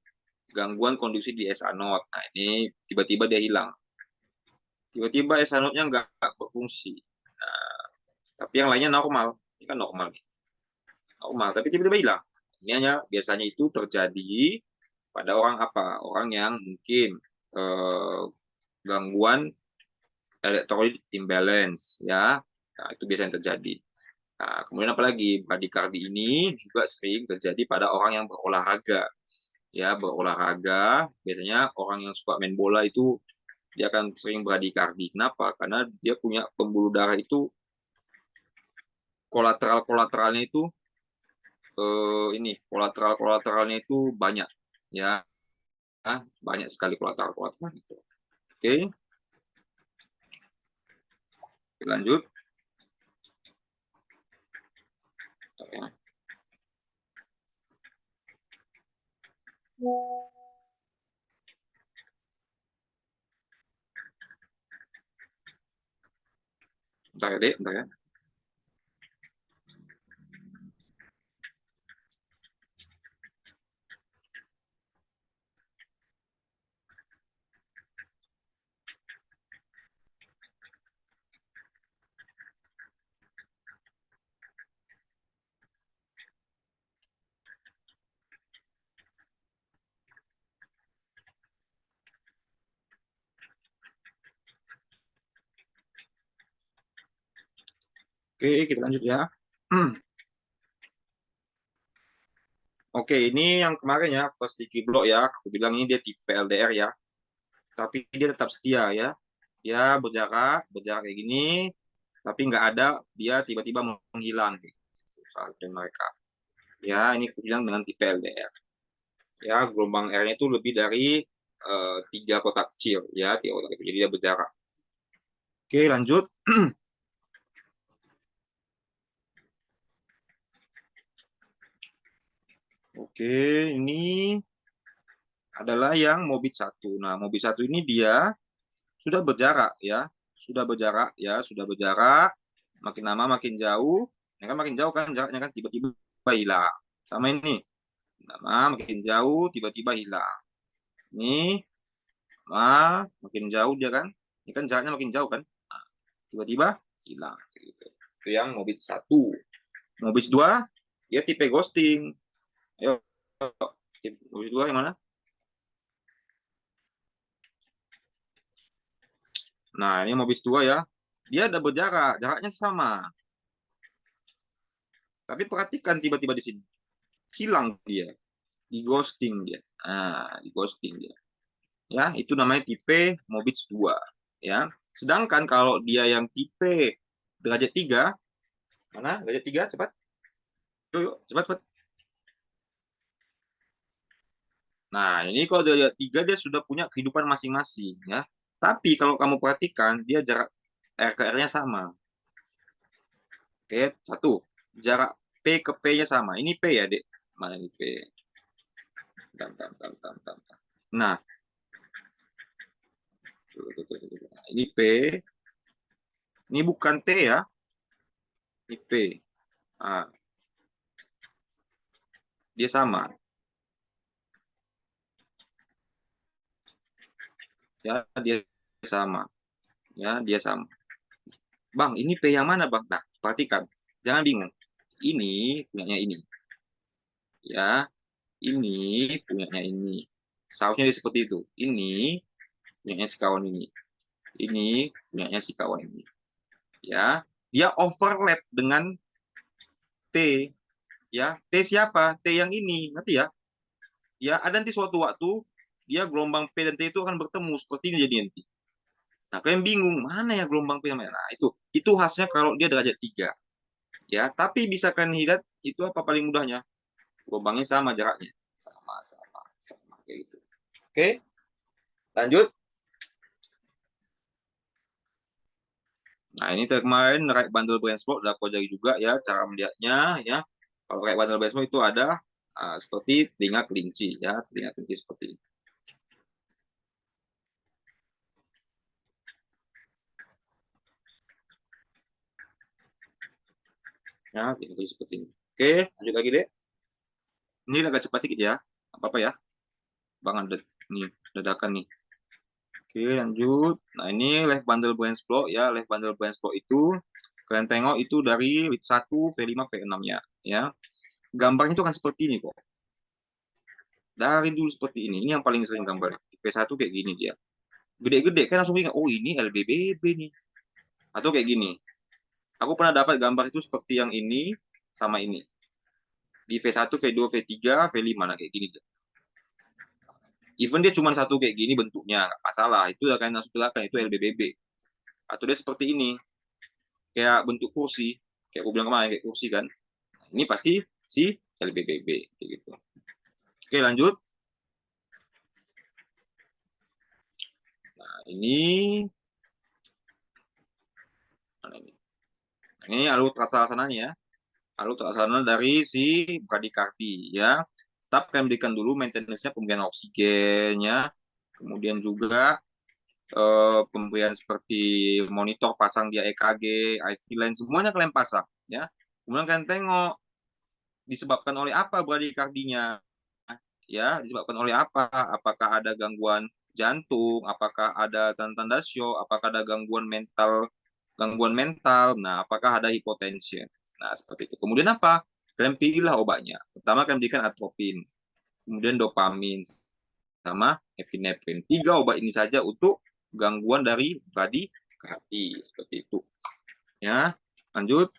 gangguan konduksi di SA node. Nah, ini tiba-tiba dia hilang. Tiba-tiba SA node-nya nggak berfungsi. Nah, tapi yang lainnya normal. Ini kan normal. normal, tapi tiba-tiba hilang. Ini hanya biasanya itu terjadi pada orang apa? Orang yang mungkin gangguan electrolyte imbalance, ya. Nah, itu biasanya terjadi. Nah, kemudian apalagi bradikardi ini juga sering terjadi pada orang yang berolahraga. Ya, berolahraga, biasanya orang yang suka main bola itu dia akan sering bradikardi. Kenapa? Karena dia punya pembuluh darah itu kolateralnya itu ini kolateralnya itu banyak, ya. Banyak sekali kolateral itu. Oke. Lanjut. Ya. Bentar ya, Dek, bentar ya. Oke, kita lanjut ya. Oke, ini yang kemarin ya, first sticky block ya. Aku bilang ini dia tipe LDR ya. Tapi dia tetap setia ya. Dia berjarak kayak gini, tapi nggak ada, dia tiba-tiba menghilang. Saat mereka. Ya, ini aku bilang dengan tipe LDR. Ya, gelombang R-nya itu lebih dari 3 kotak kecil. Ya, 3 kotak kecil. Jadi dia berjarak. Oke, lanjut. Oke, ini adalah yang Mobit 1. Nah, Mobit 1 ini dia sudah berjarak ya. Sudah berjarak ya, sudah berjarak. Makin lama makin jauh. Ya kan makin jauh kan jaraknya kan tiba-tiba hilang. Sama ini. Lama makin jauh tiba-tiba hilang. Ini makin jauh dia kan. Ini kan jaraknya makin jauh kan. Nah, tiba-tiba hilang gitu. Itu yang Mobit 1. Mobit 2 dia tipe ghosting. Ayo, Mobit 2 yang mana? Nah, ini Mobis 2 ya. Dia ada berjarak, jaraknya sama. Tapi perhatikan tiba-tiba di sini. Hilang dia. Di ghosting dia. Nah, di ghosting dia. Ya, itu namanya tipe Mobis 2. Ya. Sedangkan kalau dia yang tipe derajat 3, mana? Derajat 3, cepat. Yuk, cepat. Nah, ini kalau derajat 3 dia sudah punya kehidupan masing-masing ya. Tapi kalau kamu perhatikan, dia jarak R ke R-nya sama. Oke, 1. Jarak P ke P-nya sama. Ini P ya, Dek. Mana ini P? Nah, ini P. Ini bukan T ya. Ini P. Nah, dia sama. Ya, dia sama. Ya, dia sama. Bang, ini P yang mana, Bang? Nah, perhatikan. Jangan bingung. Ini punyanya ini. Ya, ini punyanya ini. Seharusnya dia seperti itu. Ini punyanya si kawan ini. Ini punyanya si kawan ini. Ya, dia overlap dengan T. Ya, T siapa? T yang ini. Ngerti ya? Ya, ada nanti suatu waktu dia gelombang P dan T itu akan bertemu seperti ini jadi nanti. Nah, kalian bingung mana ya gelombang P sama T? Nah, itu khasnya kalau dia derajat 3. Ya, tapi bisa kalian lihat itu apa paling mudahnya? Gelombangnya sama jaraknya. Sama kayak gitu. Oke. Lanjut. Nah, ini kemarin right bundle branch plot udah aku ajari juga ya cara melihatnya ya. Kalau right bundle branch plot itu ada seperti telinga kelinci ya, telinga kelinci seperti ini. Ya, telinga kelinci seperti ini. Oke, lanjut lagi deh. Ini agak cepat sedikit ya. Apa-apa ya. Bang ada nih, dadakan nih. Oke, lanjut. Nah, ini left bundle branch plot ya. Left bundle branch plot itu kalian tengok itu dari lead 1 V5 V6-nya ya. gambarnya itu akan seperti ini kok. Dari dulu seperti ini. Ini yang paling sering gambarnya. P1 kayak gini dia. Gede-gede kan langsung ingat, oh ini LBBB nih. Atau kayak gini. Aku pernah dapat gambar itu seperti yang ini sama ini. Di V1, V2, V3, V5 nah kayak gini. Even dia cuma satu kayak gini bentuknya, nggak masalah. Itu akan langsung kelihatan itu LBBB. Atau dia seperti ini. Kayak bentuk kursi. Kayak aku bilang kemarin, kayak kursi kan. Ini pasti si LBBB. Kayak gitu. Oke, lanjut. Nah, ini. Ini alur terasalanya ya. Alur terasalana dari si bradikardi ya. Tetap kalian berikan dulu maintenance-nya, pemberian oksigennya. Kemudian juga pemberian seperti monitor pasang dia EKG, IV line, semuanya kalian pasang ya. Kemudian kalian tengok disebabkan oleh apa bradikardinya ya, disebabkan oleh apa? Apakah ada gangguan jantung, apakah ada tanda-tanda shock, apakah ada gangguan mental, nah apakah ada hipotensi. Nah, seperti itu. Kemudian apa? Kalian pilihlah obatnya. Pertama kalian berikan atropin, kemudian dopamin, sama epinefrin. 3 obat ini saja untuk gangguan dari bradikardi. Seperti itu. Ya, lanjut.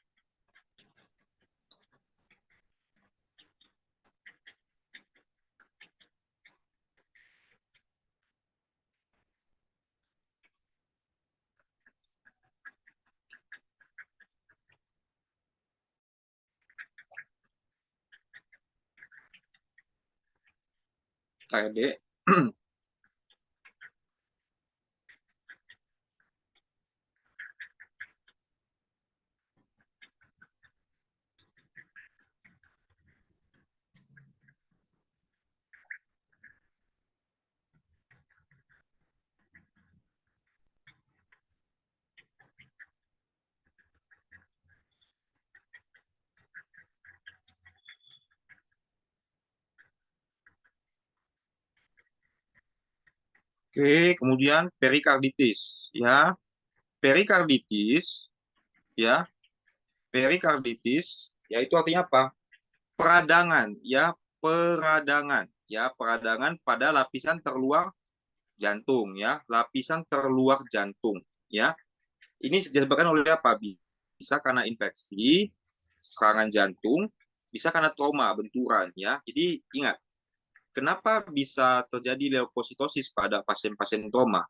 KRD. Oke, kemudian perikarditis ya. Perikarditis ya. Perikarditis yaitu artinya apa? Peradangan ya, peradangan ya, peradangan pada lapisan terluar jantung ya, lapisan terluar jantung ya. Ini disebabkan oleh apa? Bisa karena infeksi, serangan jantung, bisa karena trauma, benturan ya. Jadi ingat, kenapa bisa terjadi leukositosis pada pasien-pasien trauma?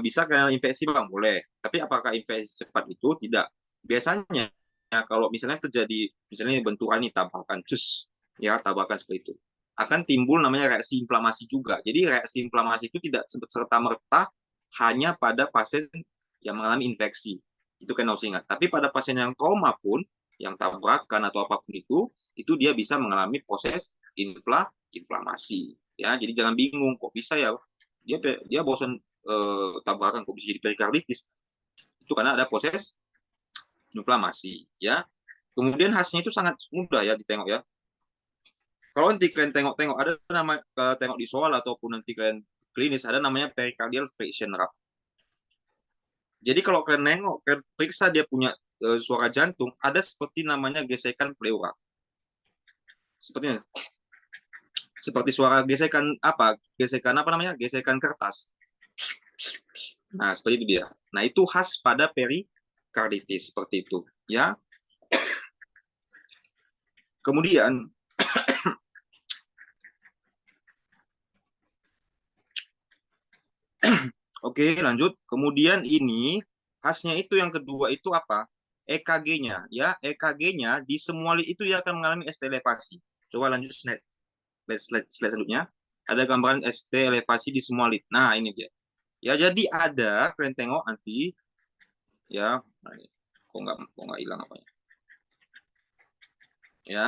Bisa karena infeksi bang, boleh. Tapi apakah infeksi cepat itu? Tidak. Biasanya kalau misalnya terjadi misalnya benturan nih, tabrakan cus ya, tabrakan seperti itu, akan timbul namanya reaksi inflamasi juga. Jadi reaksi inflamasi itu tidak serta merta hanya pada pasien yang mengalami infeksi. Itu kan harus ingat. Tapi pada pasien yang trauma pun, yang tabrakan atau apapun itu dia bisa mengalami proses inflamasi. Ya, jadi jangan bingung kok bisa ya dia bosan tabrakan kok bisa jadi perikarditis. Itu karena ada proses inflamasi ya. Kemudian khasnya itu sangat mudah ya ditengok ya. Kalau nanti kalian tengok-tengok ada nama tengok di soal ataupun nanti kalian klinis ada namanya pericardial friction rub. Jadi kalau kalian nengok, kalian periksa dia punya suara jantung, ada seperti namanya gesekan pleura. Seperti suara gesekan apa? Gesekan apa namanya? Gesekan kertas. Nah, seperti itu dia. Nah, itu khas pada perikarditis seperti itu, ya. Kemudian oke, lanjut. Kemudian ini khasnya itu yang kedua itu apa? EKG-nya, ya. EKG-nya di semua itu ya akan mengalami ST elevasi. Coba lanjut slide selanjutnya. Ada gambaran ST elevasi di semua lid. Nah, ini dia. Ya, jadi ada kalian tengok nanti ya. Nah, kok nggak hilang apanya? Ya.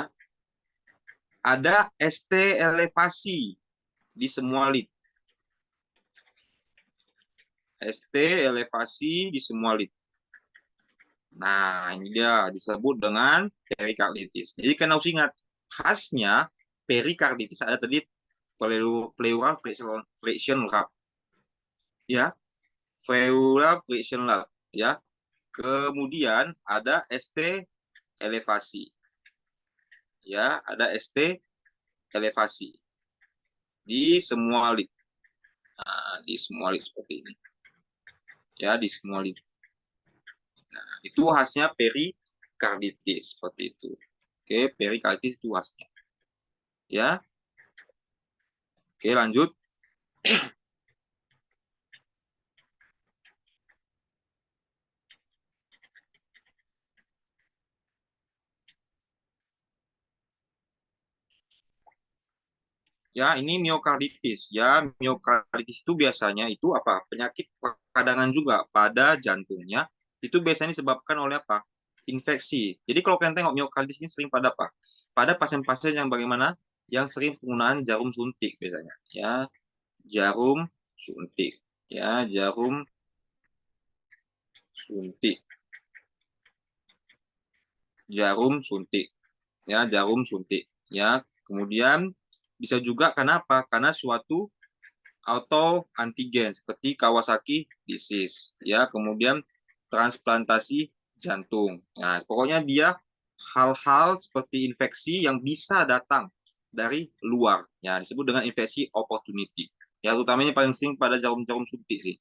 Ada ST elevasi di semua lid. ST elevasi di semua lid. Nah, ini dia disebut dengan perikarditis. Jadi kan harus ingat, khasnya perikarditis ada tadi pleural friction rub. Ya, pleural friction rub. Ya, kemudian ada ST elevasi. ya, ada ST elevasi di semua lid. Nah, di semua lid seperti ini. Ya, di semua lid. Nah, itu khasnya perikarditis seperti itu. Oke, perikarditis itu khasnya. Ya. Oke, lanjut. Ya, ini miokarditis. Ya, miokarditis itu biasanya itu apa? Penyakit peradangan juga pada jantungnya. Itu biasanya disebabkan oleh apa? Infeksi. Jadi kalau kalian tengok miokarditis ini sering pada apa? Pada pasien-pasien yang bagaimana? Yang sering penggunaan jarum suntik biasanya. Ya, jarum suntik. Ya, jarum suntik. Jarum suntik. Ya, jarum suntik. Ya, kemudian bisa juga karena apa? Karena suatu atau antigen seperti Kawasaki disease, ya, kemudian transplantasi jantung. Nah, pokoknya dia hal-hal seperti infeksi yang bisa datang dari luar, ya, disebut dengan infeksi opportunity. Ya, utamanya paling sering pada jarum-jarum suntik sih.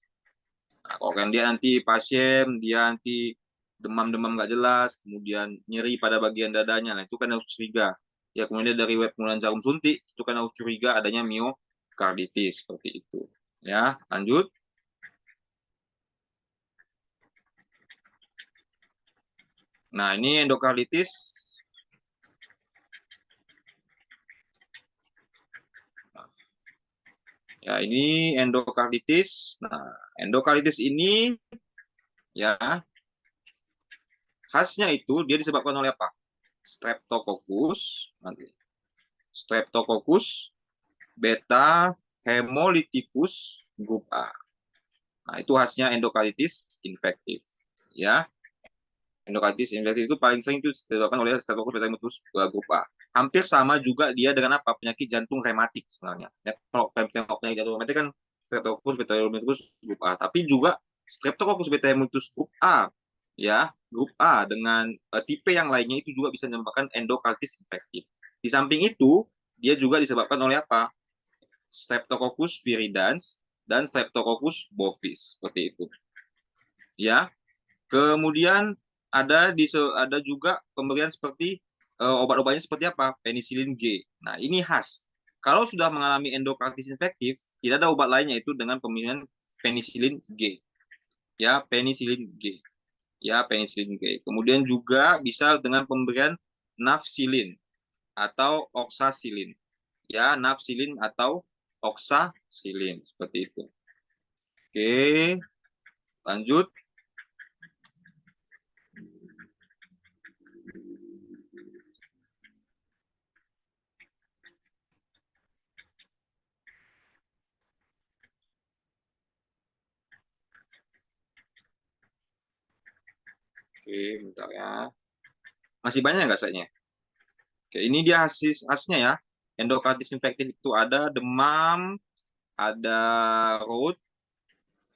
Nah, kalau kan dia nanti pasien, dia nanti demam-demam nggak jelas, kemudian nyeri pada bagian dadanya, nah itu kan harus curiga. Ya, kemudian dari web penggunaan jarum suntik, itu kan harus curiga adanya miokarditis seperti itu. Ya, lanjut. Nah, ini endokarditis. Ya, ini endokarditis. Nah, endokarditis ini ya khasnya itu dia disebabkan oleh apa? Streptococcus, nanti. Streptococcus beta hemolyticus grup A. Nah, itu khasnya endokarditis infektif. Ya, endokarditis infektif itu paling sering itu disebabkan oleh Streptococcus beta hemolyticus grup A. Hampir sama juga dia dengan apa? Penyakit jantung rematik sebenarnya. Ya, kalau tengok penyakit jantung rematik kan Streptococcus beta hemolyticus grup A, tapi juga Streptococcus beta hemolyticus grup A, ya, grup A dengan tipe yang lainnya itu juga bisa menyebabkan endokarditis infektif. Di samping itu, dia juga disebabkan oleh apa? Streptococcus viridans dan Streptococcus bovis seperti itu. Ya. Kemudian ada juga pemberian seperti obat-obatnya seperti apa? Penisilin G. Nah, ini khas. Kalau sudah mengalami endokarditis infektif, tidak ada obat lainnya itu dengan pemberian penisilin G. Ya, penisilin G. Ya, penisilin G. Kemudian juga bisa dengan pemberian nafsilin atau oksasilin. Ya, nafsilin atau oksasilin seperti itu. Oke, lanjut. Oke, bentar ya. Masih banyak nggak saya? Oke, ini dia hasilnya ya. Endokarditis infektif itu ada demam, ada rout,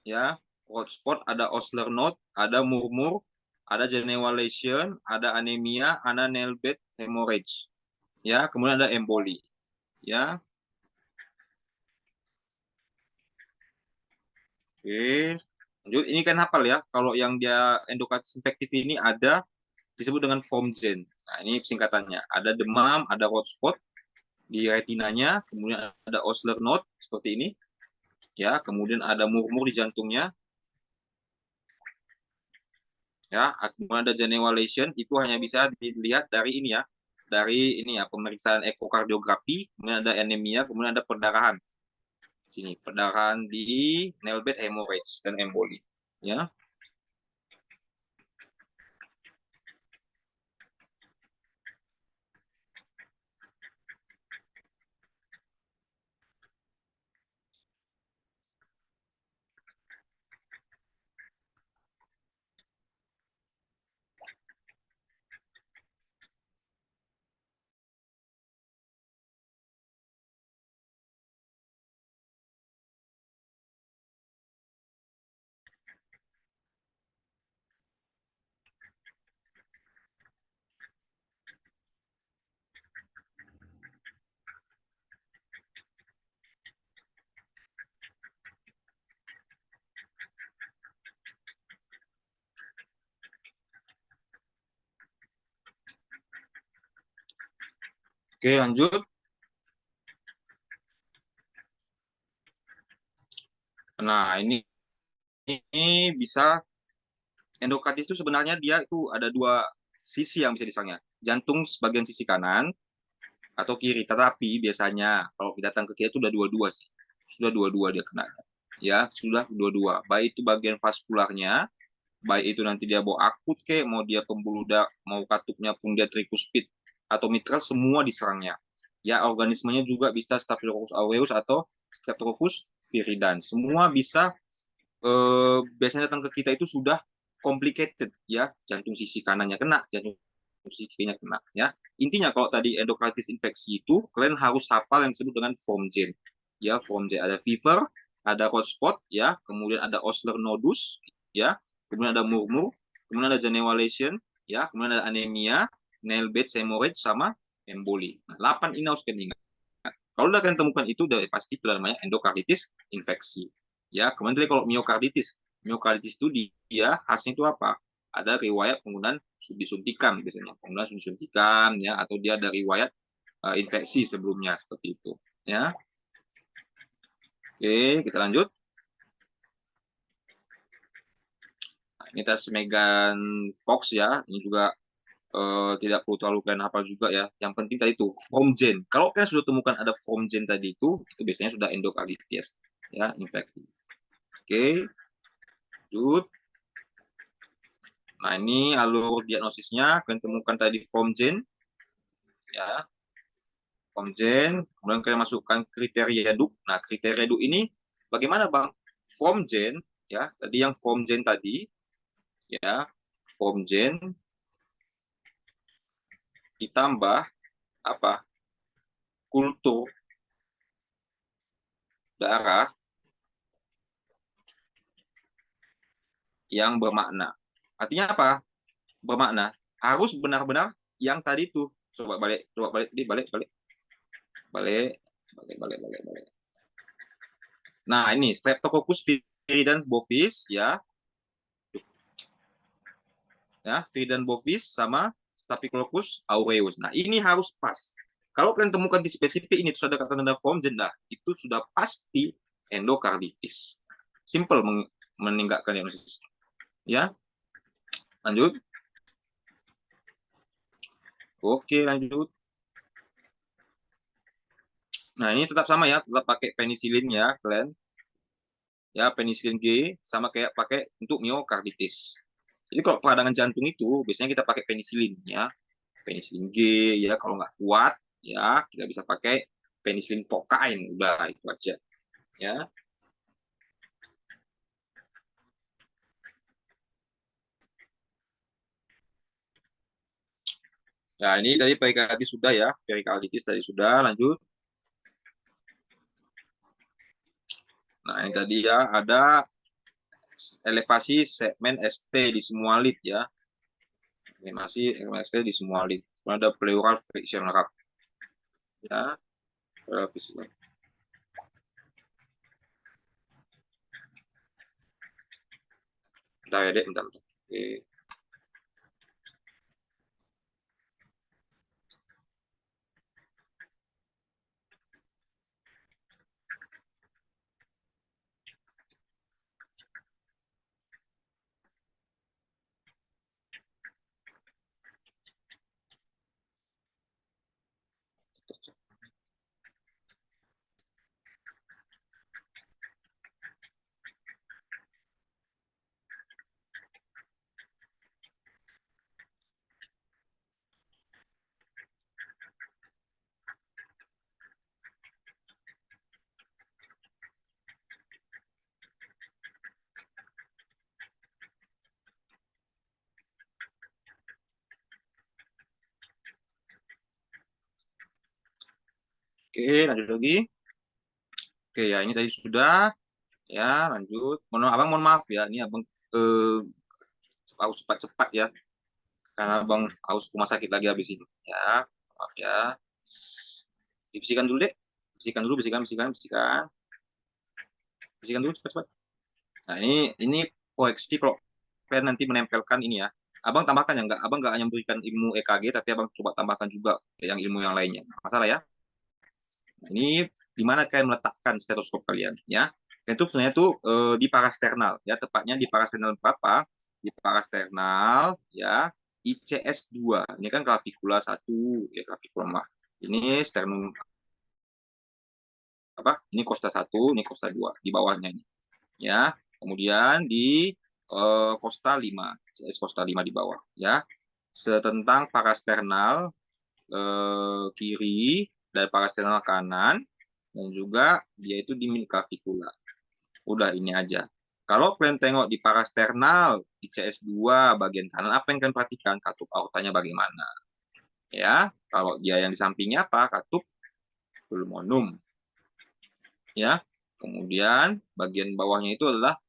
ya, rout spot, ada Osler node, ada murmur, ada Genewa lesion, ada anemia, ada nail bed hemorrhage, ya, kemudian ada emboli, ya. Oke, lanjut. Ini kan hafal ya. Kalau yang dia endokarditis infektif ini ada disebut dengan FOMGEN. Nah, ini singkatannya. Ada demam, ada rout spot di retinanya, kemudian ada Osler node seperti ini, ya, kemudian ada murmur di jantungnya, ya, kemudian ada Genewa lesion, itu hanya bisa dilihat dari ini ya, dari ini ya, pemeriksaan ekokardiografi, kemudian ada anemia, kemudian ada perdarahan. Sini, perdarahan di nail bed hemorrhage dan emboli, ya. Oke, lanjut. Nah, ini bisa endokardis itu sebenarnya dia itu ada dua sisi yang bisa disangnya. Jantung sebagian sisi kanan atau kiri. Tetapi biasanya kalau datang ke kiri itu udah dua-dua sih. Sudah dua-dua dia kena. Ya, sudah dua-dua. Baik itu bagian vaskularnya, baik itu nanti dia bawa akut ke, mau dia pembuluh darah, mau katupnya pun dia trikuspid atau mitral, semua diserangnya. Ya, organismenya juga bisa Staphylococcus aureus atau Streptococcus viridans. Semua bisa biasanya datang ke kita itu sudah complicated ya, jantung sisi kanannya kena, jantung sisi kirinya kena ya. Intinya kalau tadi endokarditis infeksi itu kalian harus hafal yang disebut dengan FOMGEN. Ya, FOMGEN ada fever, ada hot spot ya, kemudian ada Osler nodus ya, kemudian ada murmur, kemudian ada Genewa lesion ya, kemudian ada anemia, nail bed, hemorrhage sama emboli. Nah, 8 ini harus kalian ingat. Kalau udah kalian temukan itu udah pasti itu namanya endokarditis infeksi. Ya, kemudian kalau miokarditis, miokarditis itu dia khasnya itu apa? Ada riwayat penggunaan disuntikan biasanya, penggunaan disuntikan ya, atau dia ada riwayat infeksi sebelumnya seperti itu. Ya, oke kita lanjut. Nah, ini tes Megan Fox ya, ini juga tidak perlu terlalu kalian hafal juga ya. Yang penting tadi itu FOMGEN. Kalau kalian sudah temukan ada FOMGEN tadi itu biasanya sudah endokarditis ya, infektif. Oke, lanjut. Nah, ini alur diagnosisnya. Kalian temukan tadi FOMGEN. Ya, FOMGEN. Kemudian kalian masukkan kriteria DUK. Nah, kriteria DUK ini bagaimana, Bang? FOMGEN, ya, tadi yang FOMGEN tadi, ya, FOMGEN ditambah apa? Kultur darah yang bermakna. Artinya apa? Bermakna harus benar-benar yang tadi tuh. Coba balik, balik. Nah, ini Streptococcus viridans bovis ya. Ya, viridans bovis sama Staphylococcus aureus. Nah, ini harus pas. Kalau kalian temukan di spesifik ini terus ada kata-kata form jendah, itu sudah pasti endokarditis. Simple meninggalkan diagnosis. Ya. Lanjut. Oke, lanjut. Nah, ini tetap sama ya, tetap pakai penisilin ya, kalian. Ya, penisilin G sama kayak pakai untuk miokarditis. Jadi kalau peradangan jantung itu biasanya kita pakai penisilin ya. Penisilin G ya, kalau nggak kuat ya kita bisa pakai penisilin pokain, udah itu aja ya. Nah, ini tadi perikarditis sudah ya, perikarditis tadi sudah, lanjut. Nah, ini tadi ya ada elevasi segmen ST di semua lid ya. Elevasi segmen ST di semua lid. Kemudian ada pleural friction rate ya. Bentar ya, Dek, bentar. Oke. Oke, lanjut lagi. Oke ya, ini tadi sudah ya, lanjut. Mohon maaf ya, ini abang harus cepat-cepat ya, karena abang harus ke rumah sakit lagi habis ini. Ya, maaf ya. Dibersihkan dulu deh, bersihkan dulu cepat-cepat. Nah ini koreksi kalau kalian nanti menempelkan ini ya, Abang tambahkan ya, enggak? Abang nggak hanya memberikan ilmu EKG, tapi abang coba tambahkan juga yang ilmu yang lainnya. Masalah ya? Nah, ini di mana kalian meletakkan stetoskop kalian ya? Itu sebenarnya tuh di parasternal ya, tepatnya di parasternal berapa? Di parasternal ya, ICS 2. Ini kan clavikula 1 ya, clavikula mah. Ini sternum apa? Ini costa 1, ini costa 2 di bawahnya ini. Ya. Kemudian di costa 5, ICS costa 5 di bawah ya. Setentang parasternal kiri dan parasternal kanan, dan juga dia itu di clavikula. Udah ini aja. Kalau kalian tengok di parasternal di CS2 bagian kanan, apa yang kalian perhatikan? Katup aortanya bagaimana? Ya, kalau dia yang di sampingnya apa? Katup pulmonum. Ya, kemudian bagian bawahnya itu adalah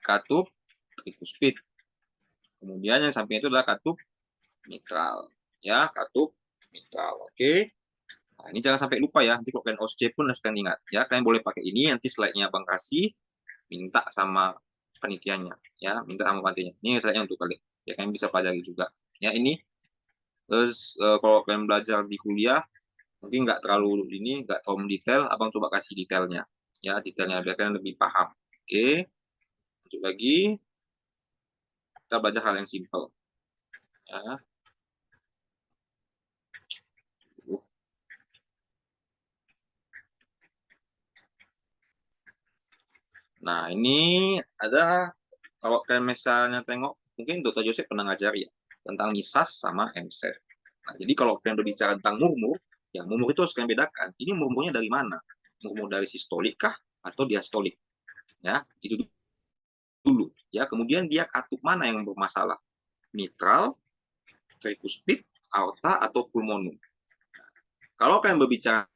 katup tricuspid. Kemudian yang sampingnya itu adalah katup mitral. Ya, katup mitral. Oke. Nah, ini jangan sampai lupa ya. Nanti kalau kalian OSCE pun harus kalian ingat. Ya, kalian boleh pakai ini. Nanti slide-nya Bang kasih. Minta sama panitianya. Ya, minta sama panitianya. Ini slide-nya untuk kalian. Ya, kalian bisa pelajari juga. Ya, ini. Terus kalau kalian belajar di kuliah, mungkin nggak terlalu mendetail. Abang coba kasih detailnya. Ya, detailnya biar kalian lebih paham. Oke. Lanjut lagi. Kita belajar hal yang simple. Ya. Nah, ini ada, kalau kalian misalnya tengok, mungkin Dr. Joseph pernah ngajar ya, tentang misas sama MSET. Nah, jadi kalau kalian berbicara tentang murmur, ya murmur itu harus kalian bedakan. Ini murmurnya dari mana? Murmur dari sistolik kah atau diastolik? Ya, itu dulu. Ya, kemudian dia katup mana yang bermasalah? Mitral, tricuspid, aorta, atau pulmonum. Kalau kalian berbicara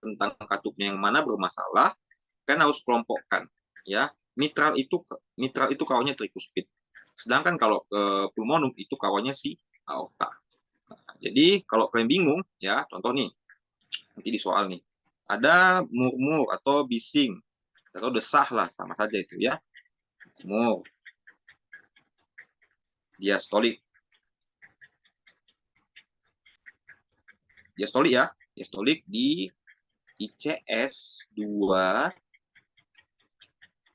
tentang katupnya yang mana bermasalah, kalian harus kelompokkan. Ya, mitral itu kawannya tricuspid. Sedangkan kalau pulmonum itu kawannya si aorta. Nah, jadi kalau kalian bingung, ya contoh nih, nanti di soal nih, ada murmur atau bising atau desah lah, sama saja itu ya. Murmur, diastolik, ya, diastolik di ICS 2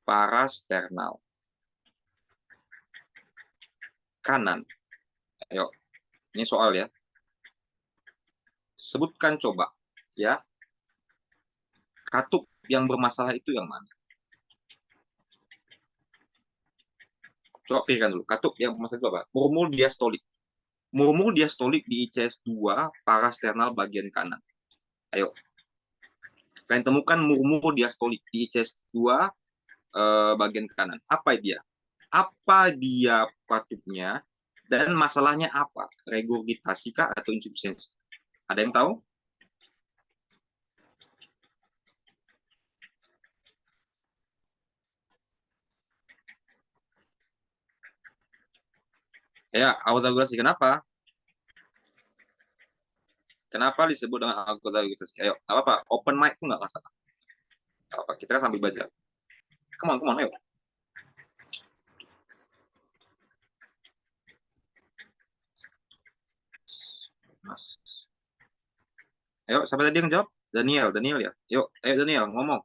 parasternal kanan. Ayo, ini soal ya. Sebutkan coba ya, katup yang bermasalah itu yang mana? Coba pilihkan dulu. Katup yang bermasalah itu apa? Murmur diastolik. Murmur diastolik di ICS 2 parasternal bagian kanan. Ayo. Kalian temukan murmur diastolik di ICS 2 bagian kanan. Apa dia? Apa dia katupnya? Dan masalahnya apa? Regurgitasi kah atau insufisiensi? Ada yang tahu? Ya, autoregulasi. Kenapa? Kenapa disebut dengan autoregulasi? Ayo, apa-apa. Open mic itu nggak masalah. Apa, kita kan sambil baca. Come on, ayo. Mas. Ayo, siapa tadi yang jawab? Daniel ya. Yuk, ayo Daniel, ngomong.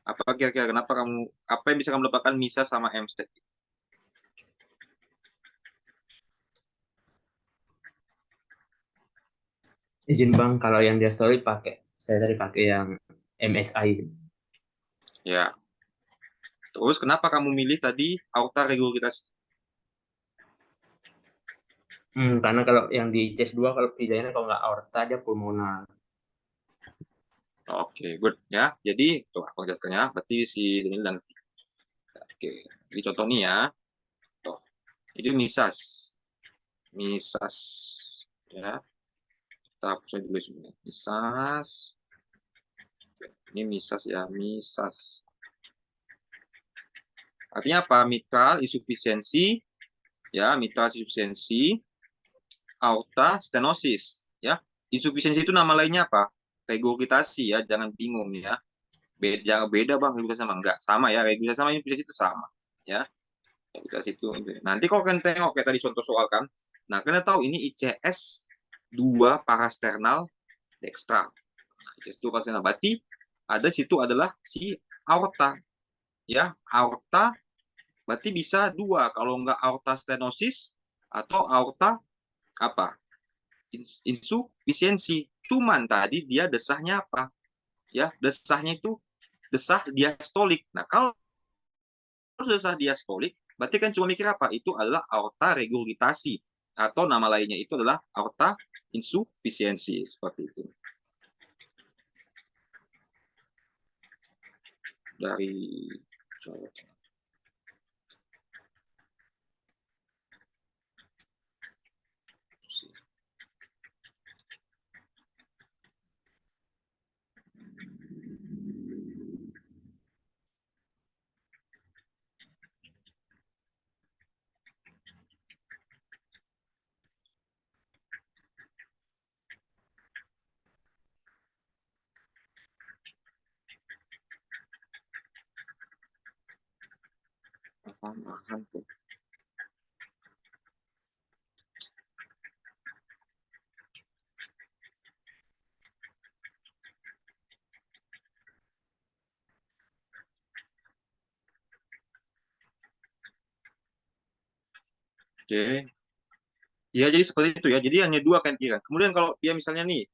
Apa kira-kira apa yang bisa kamu dapatkan MISA sama MSTEC? Izin Bang, kalau yang diastolik saya tadi pakai yang MSI. Ya. Terus kenapa kamu milih tadi aorta regurgitasi? Karena kalau yang di CS2 kalau pilihannya kalau nggak aorta dia pulmonar. Oke, good ya. Jadi tuh aku jelaskannya. Berarti si ini dan oke. Jadi contoh nih ya. Tuh. Ini misas. Ya. Kita hapus aja dulu sebenarnya. Misas. Ini misas ya, misas. Artinya apa? Mitral insufisiensi, ya, mitral insufisiensi, aorta stenosis, ya. Insufisiensi itu nama lainnya apa? Regurgitasi ya, jangan bingung ya. Beda Bang, regurgitasi sama enggak sama ya, regurgitasi sama insufisiensi itu sama, ya. Gravitas itu. Nanti kalau kalian tengok kayak tadi contoh soal kan, nah kalian tahu ini ICS 2 parasternal dekstra. Nah, ICS 2 parasternal berarti ada situ adalah si aorta. Ya, aorta berarti bisa dua, kalau nggak aorta stenosis atau aorta apa? Insufisiensi. Cuman tadi dia desahnya apa? Ya, desahnya itu desah diastolik. Nah, kalau desah diastolik, berarti kan cuma mikir apa? Itu adalah aorta regurgitasi atau nama lainnya itu adalah aorta insufisiensi seperti itu. Dari Jawa Tengah. Makan tuh. Oke. Ya, jadi seperti itu ya. Jadi hanya dua kan kira. Kemudian kalau dia misalnya nih,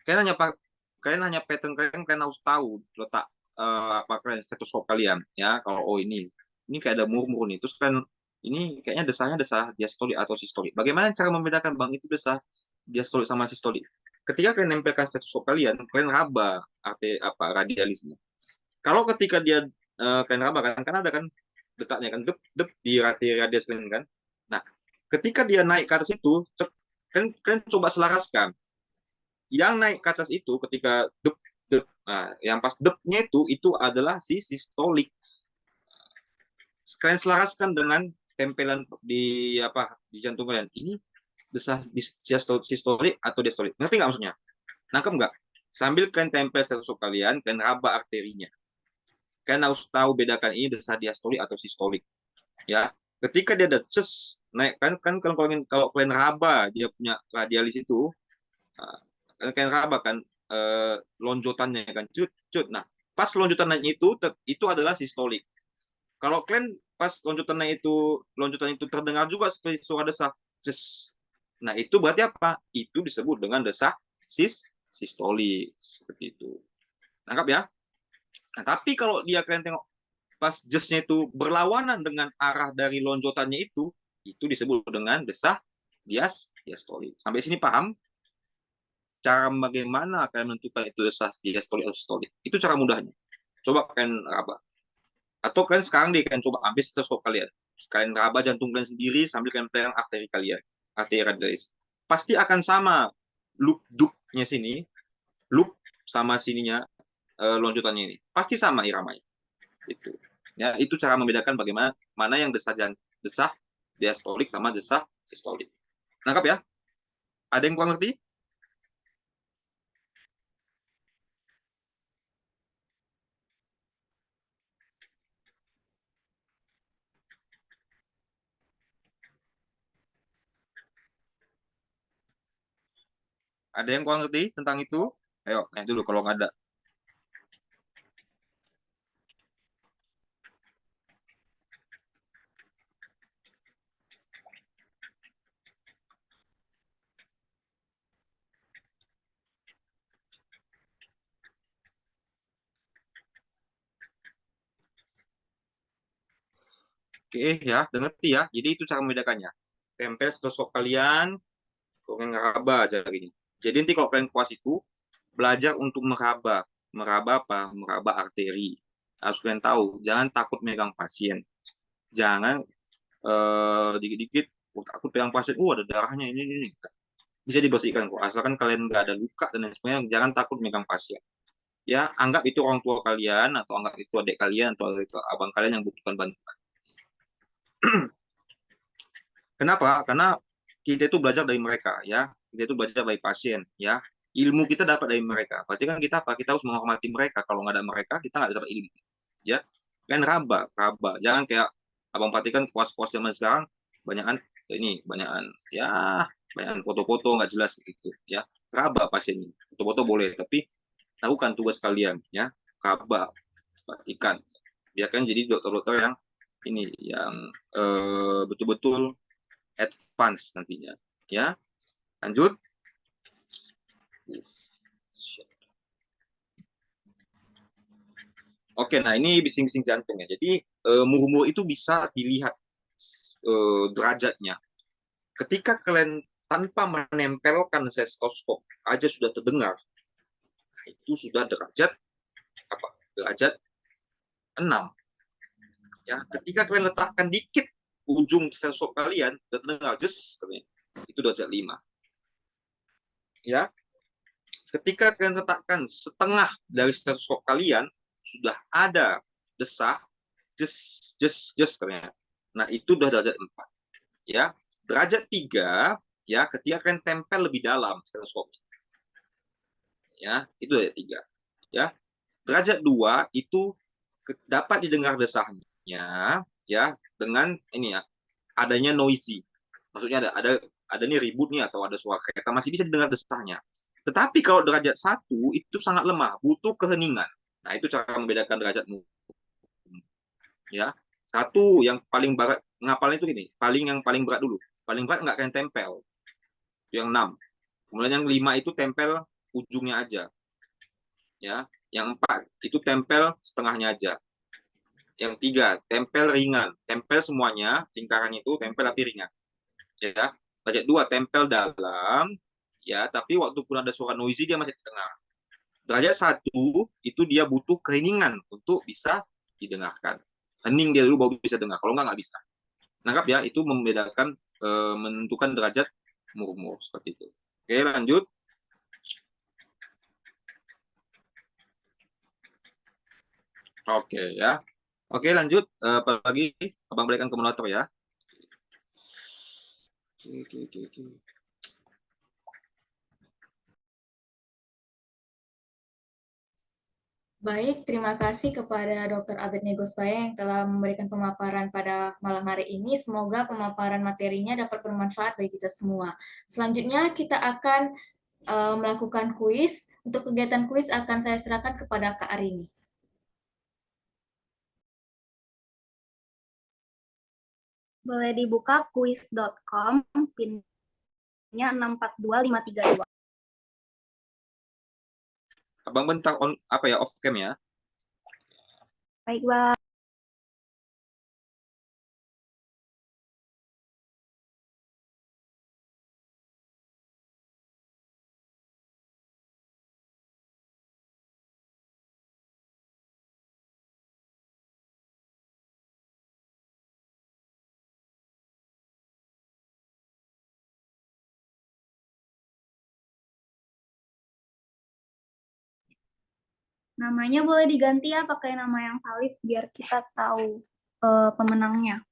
kalian hanya pattern kalian harus tahu letak apa kalian stetoskop kalian ya. Kalau oh ini kayak ada murmur nih. Terus kan ini kayaknya desahnya desah diastolik atau sistolik. Bagaimana cara membedakan bang itu desah diastolik sama sistolik? Ketika kalian nempelkan stetoskop kalian raba apa radialisnya. Kalau ketika dia kalian raba kan ada kan detaknya kan dep di radius kalian kan. Nah, ketika dia naik ke atas itu, kan coba selaraskan. Yang naik ke atas itu ketika dep, nah, yang pas depnya itu adalah si sistolik. Kalian selaraskan dengan tempelan di apa di jantung kalian. Ini desah sistolik atau diastolik. Ngerti nggak maksudnya? Nangkep nggak? Sambil kalian tempel stetoskop kalian raba arterinya. Kalian harus tahu bedakan ini desah diastolik atau sistolik. Ya, ketika dia ada naik kan kalau kalian raba dia punya radialis itu, kalian raba kan lonjotannya kan cut. Nah, pas lonjotannya itu adalah sistolik. Kalau kalian pas lonjotan itu terdengar juga seperti suara desah nah itu berarti apa? Itu disebut dengan desah sistolik seperti itu. Nangkap ya? Nah, tapi kalau kalian tengok pas jesnya itu berlawanan dengan arah dari lonjotannya itu disebut dengan desah diastolik. Sampai sini paham? Cara bagaimana kalian menentukan itu desah diastolik atau sistolik? Itu cara mudahnya. Coba kalian raba. Atau kalian sekarang kalian coba ambil stetoskop kalian. Kalian raba jantung kalian sendiri sambil kalian pegang arteri kalian, arteri radialis. Pasti akan sama loop-nya sini, loop sama sininya lonjotannya ini. Pasti sama iramanya. Itu. Ya, itu cara membedakan bagaimana mana yang desah diastolik sama desah sistolik. Nangkap ya? Ada yang kurang ngerti? Ada yang kurang ngerti tentang itu? Ayo, tanya dulu kalau nggak ada. Oke ya, udah ngerti ya. Jadi itu cara membedakannya. Tempel stetoskop kalian, kalian ngeraba jarinya. Jadi nanti kalau kalian kuas itu, belajar untuk meraba. Meraba apa? Meraba arteri. Harus kalian tahu, jangan takut megang pasien. Jangan dikit-dikit takut pegang pasien, ada darahnya ini. Bisa dibersihkan kok. Asalkan kalian nggak ada luka dan lain sebagainya, jangan takut megang pasien. Ya, anggap itu orang tua kalian, atau anggap itu adik kalian, atau itu abang kalian yang butuhkan bantuan. Kenapa? Karena kita itu belajar dari mereka, ya. Kita itu belajar dari pasien, ya. Ilmu kita dapat dari mereka. Berarti kan kita apa? Kita harus menghormati mereka. Kalau nggak ada mereka, kita nggak dapat ilmu, ya. Kan raba. Jangan kayak Abang perhatikan kuas-kuas zaman sekarang banyakan banyakan foto-foto nggak jelas gitu ya. Raba pasiennya. Foto-foto boleh, tapi lakukan tugas kalian ya. Raba, perhatikan. Biarkan jadi dokter-dokter yang betul-betul advance nantinya ya. Lanjut. Oke, nah ini bising-bising jantung ya. Jadi murmur itu bisa dilihat derajatnya. Ketika kalian tanpa menempelkan stetoskop aja sudah terdengar, itu sudah derajat apa? Derajat 6. Ya, ketika kalian letakkan dikit ujung stetoskop kalian terdengar itu derajat 5. Ya. Ketika kalian letakkan setengah dari stetoskop kalian sudah ada desah just ternyata. Nah, itu udah derajat 4. Ya. Derajat 3 ya ketika kalian tempel lebih dalam stetoskop. Ya, itu derajat 3. Ya. Derajat 2 itu dapat didengar desahnya ya dengan adanya noisy. Maksudnya ada nih ribut nih atau ada suara kereta masih bisa didengar desahnya. Tetapi kalau derajat 1 itu sangat lemah, butuh keheningan. Nah, itu cara membedakan derajatmu. Ya. 1 yang paling berat ngapalnya itu gini, yang paling berat dulu. Paling berat nggak kalian tempel. Itu yang 6. Kemudian yang 5 itu tempel ujungnya aja. Ya. Yang 4 itu tempel setengahnya aja. Yang 3 tempel ringan, tempel semuanya, lingkarannya itu tempel tapi ringan. Ya. Derajat 2 tempel dalam, ya, tapi waktu pun ada suara noisy dia masih terdengar. Derajat 1 itu dia butuh keheningan untuk bisa didengarkan. Hening dia dulu baru bisa dengar, kalau nggak bisa. Nangkap ya, itu membedakan menentukan derajat murmur seperti itu. Oke, lanjut. Oke ya. Oke, lanjut. Apa lagi? Abang berikan ke moderator ya. Oke. Baik, terima kasih kepada Dr. Abednego Swaya yang telah memberikan pemaparan pada malam hari ini. Semoga pemaparan materinya dapat bermanfaat bagi kita semua. Selanjutnya kita akan melakukan kuis. Untuk kegiatan kuis akan saya serahkan kepada Kak Arini. Boleh dibuka quiz.com, pinnya 642532. Abang bentar off cam ya. Baik, Bang. Namanya boleh diganti ya pakai nama yang valid biar kita tahu pemenangnya.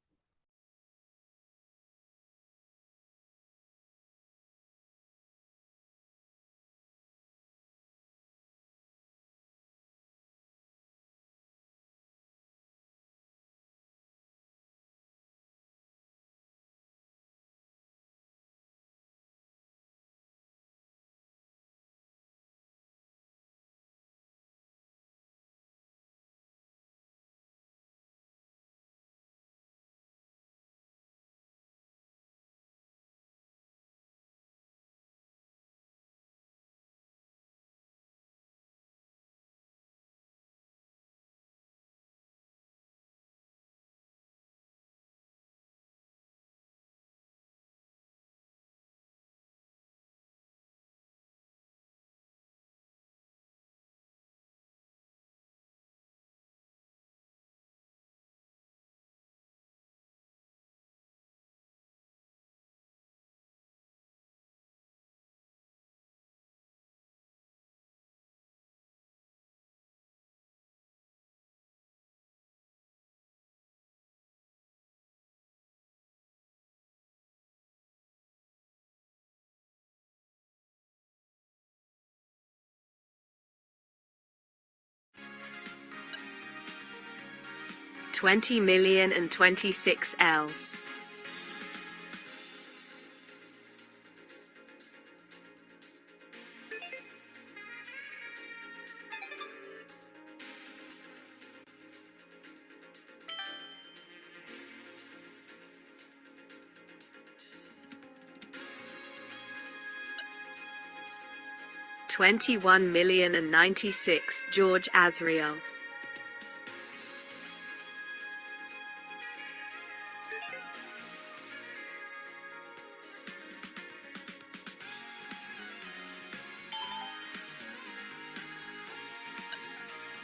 20,026,000. $21,096,000 George Azriel.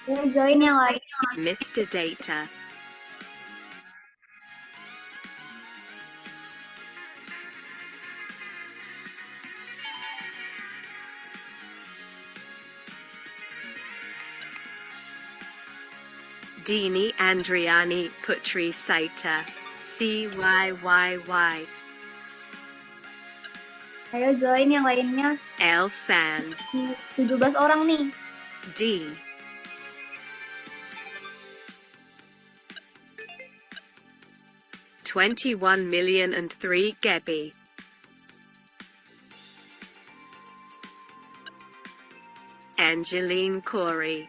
Ya, join yang lain. Mr. Data. Dini Andriani Putri Saita. CYYY. Ayo join yang lainnya. L. San. 17 orang nih. D. $21,003,000 Gebi. Angeline Corey.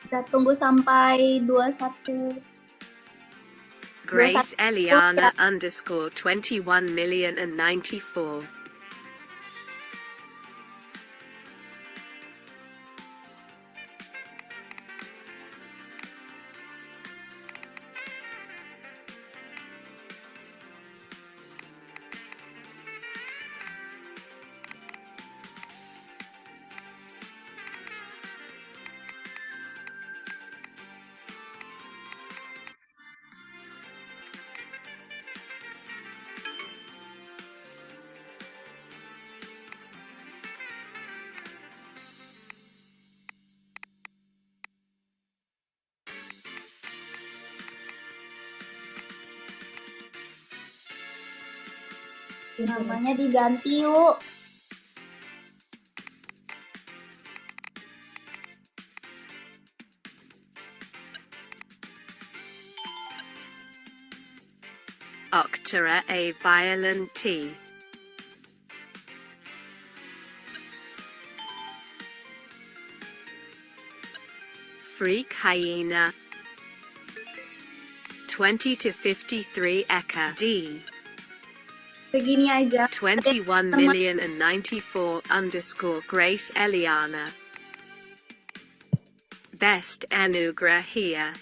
Kita tunggu sampai 21. Grace Eliana _ 21,094. Namanya diganti yuk. Octara A. Violin T. Freak Hyena. 20 to 53 Eka D. Begini aja. 21,094 _ Grace Eliana. Best Anugrah here.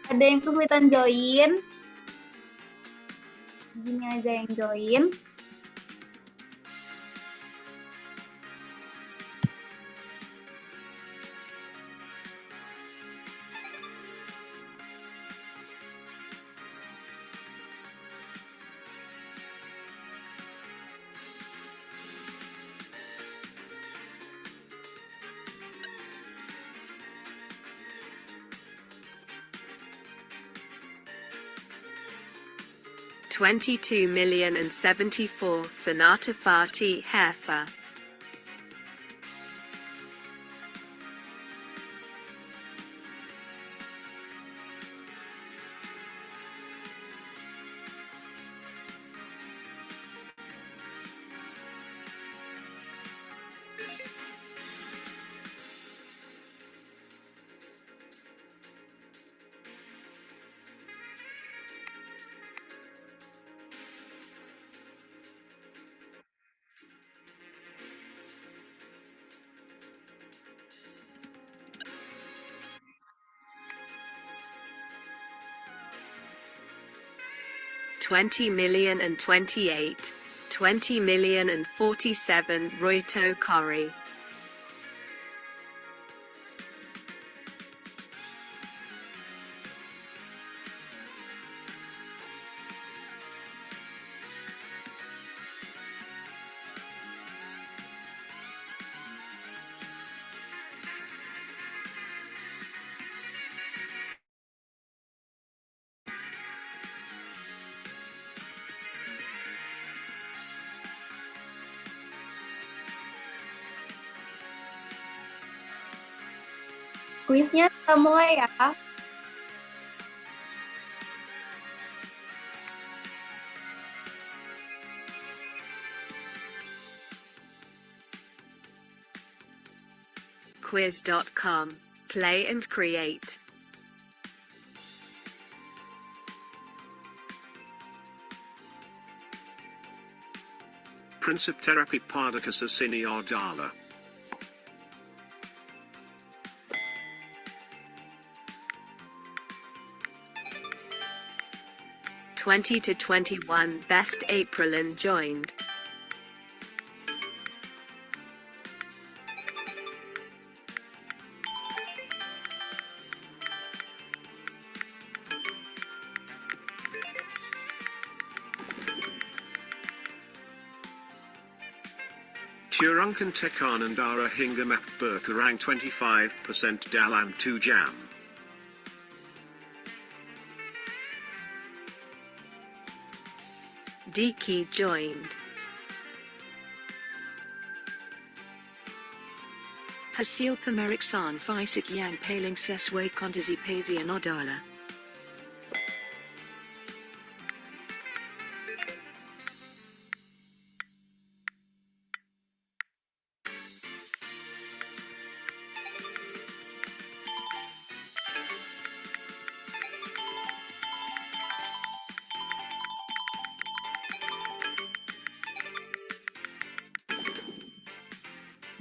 Ada yang kesulitan join? Gini aja yang join. $22,074 Sonata Fati Heifer. 20,028, 20,047 Roito Kori. Kuisnya kita mulai ya. Quiz.com. Play and create. Princip therapy Particus Asini Ardala. Twenty to 21 Best Aprilin joined. Turunkan tekanan darah hingga berkurang 25% dalam 2 jam. Diki joined. Hasil pemeriksaan fisik yang paling sesuai kondisi pasien adalah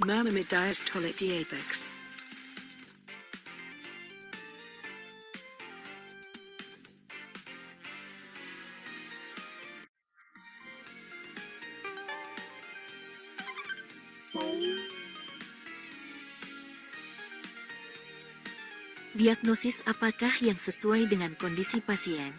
Mama diastolik diabetes. Diagnosis apakah yang sesuai dengan kondisi pasien?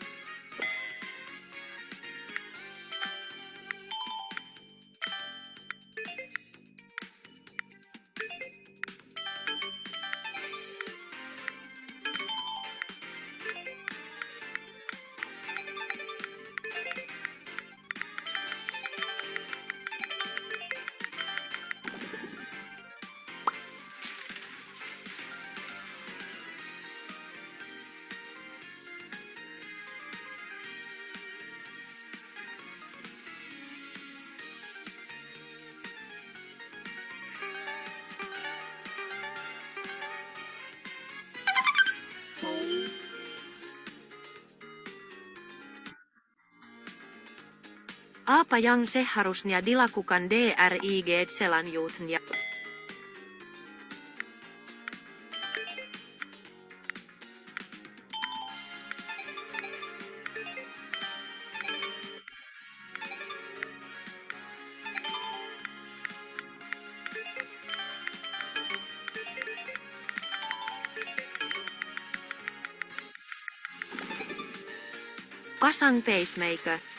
Apa yang seharusnya dilakukan DRIG selanjutnya? Pasang pacemaker.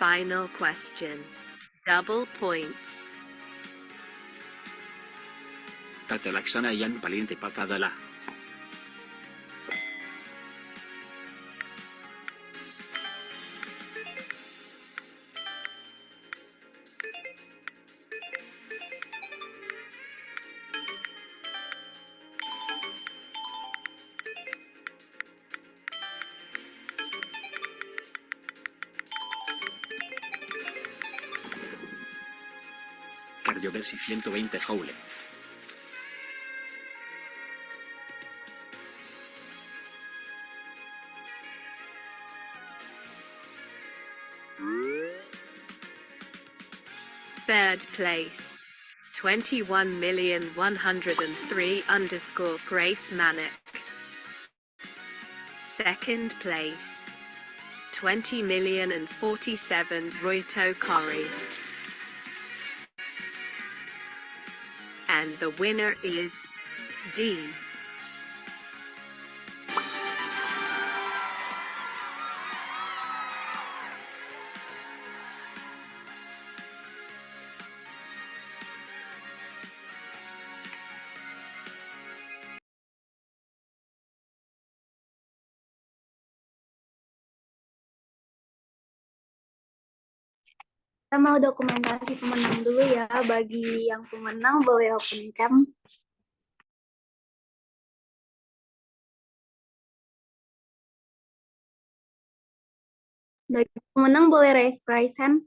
Final question. Double points. Tata laksana yang paling tepat adalah Cardioversi 120 Joule. Third place, 21,103 _ Grace Manick. Second place, 20,047 Roito Kori. And the winner is D. Kita mau dokumentasi pemenang dulu ya. Bagi yang pemenang boleh open cam. Bagi pemenang boleh raise prize hand.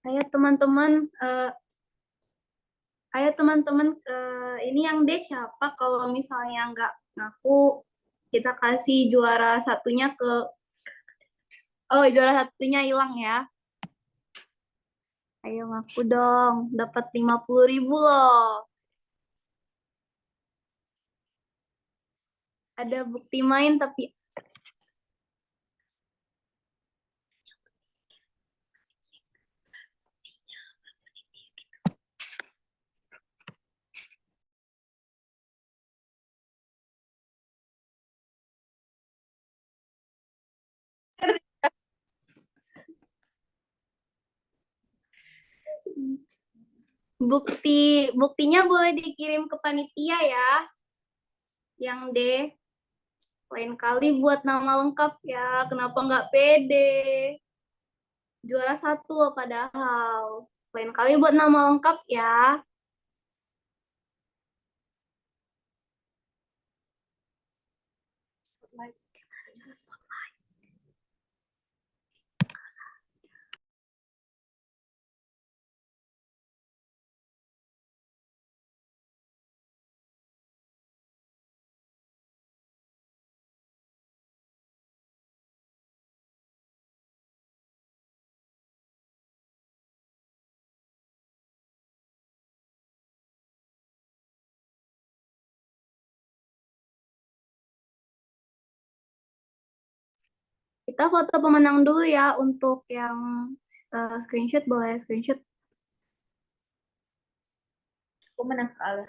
Ayo teman-teman, ini yang D siapa? Kalau misalnya nggak ngaku, kita kasih juara satunya ke, juara satunya hilang ya. Ayo ngaku dong, dapat 50.000 loh. Ada bukti main tapi buktinya boleh dikirim ke panitia ya. Yang D. Lain kali buat nama lengkap ya. Kenapa nggak pede? Juara satu loh padahal. Lain kali buat nama lengkap ya. Kita foto pemenang dulu ya. Untuk yang screenshot boleh screenshot. Aku menang sekali.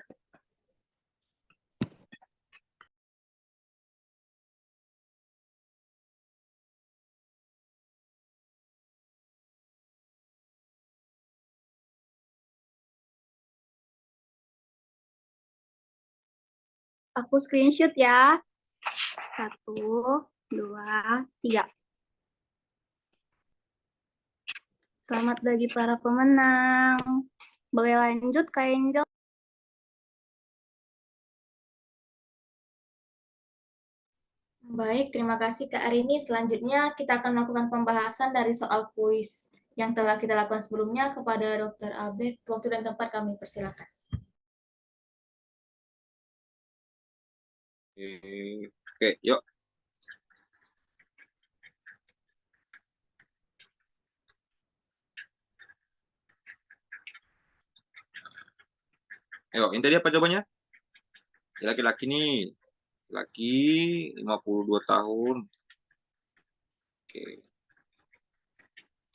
Aku screenshot ya. 1, 2, 3. Selamat bagi para pemenang. Boleh lanjut Kak Angel? Baik, terima kasih Kak Arini. Selanjutnya kita akan melakukan pembahasan dari soal kuis yang telah kita lakukan sebelumnya kepada Dr. Abe. Waktu dan tempat kami persilakan. Oke, yuk. Ayo, ini tadi apa jawabannya? Laki-laki nih. Laki 52 tahun. Oke.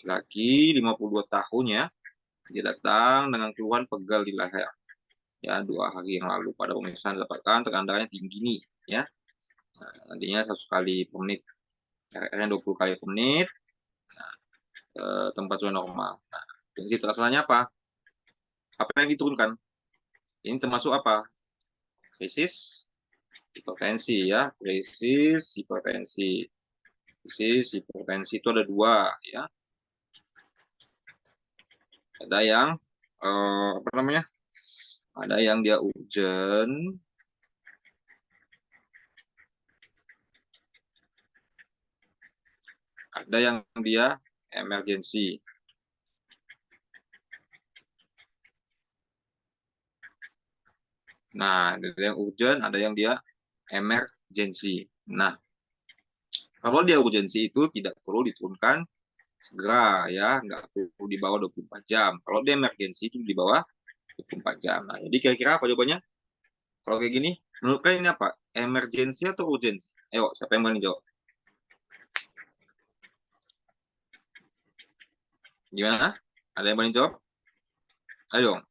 Laki 52 tahun ya. Dia datang dengan keluhan pegal di leher. Ya, 2 hari yang lalu pada pemeriksaan dapatkan tekanan darahnya tinggi nih, ya. Nah, nantinya 100 kali per menit. RR-nya 20 kali per menit. Nah, temperatur normal. Nah, prinsip terasalnya apa? Apa yang diturunkan? Ini termasuk apa? Krisis hipertensi ya. Krisis hipertensi. Krisis hipertensi itu ada 2 ya. Ada yang apa namanya? Ada yang dia urgent. Ada yang dia emergency. Nah, ada yang urgent, ada yang dia emergency. Nah, kalau dia urgency itu tidak perlu diturunkan segera ya, nggak perlu di bawah 24 jam. Kalau dia emergency itu di bawah 24 jam. Nah, jadi kira-kira apa jawabannya? Kalau kayak gini, menurut kalian ini apa? Emergency atau urgency? Ayo, siapa yang berani jawab? Gimana? Ada yang berani jawab? Ayo dong.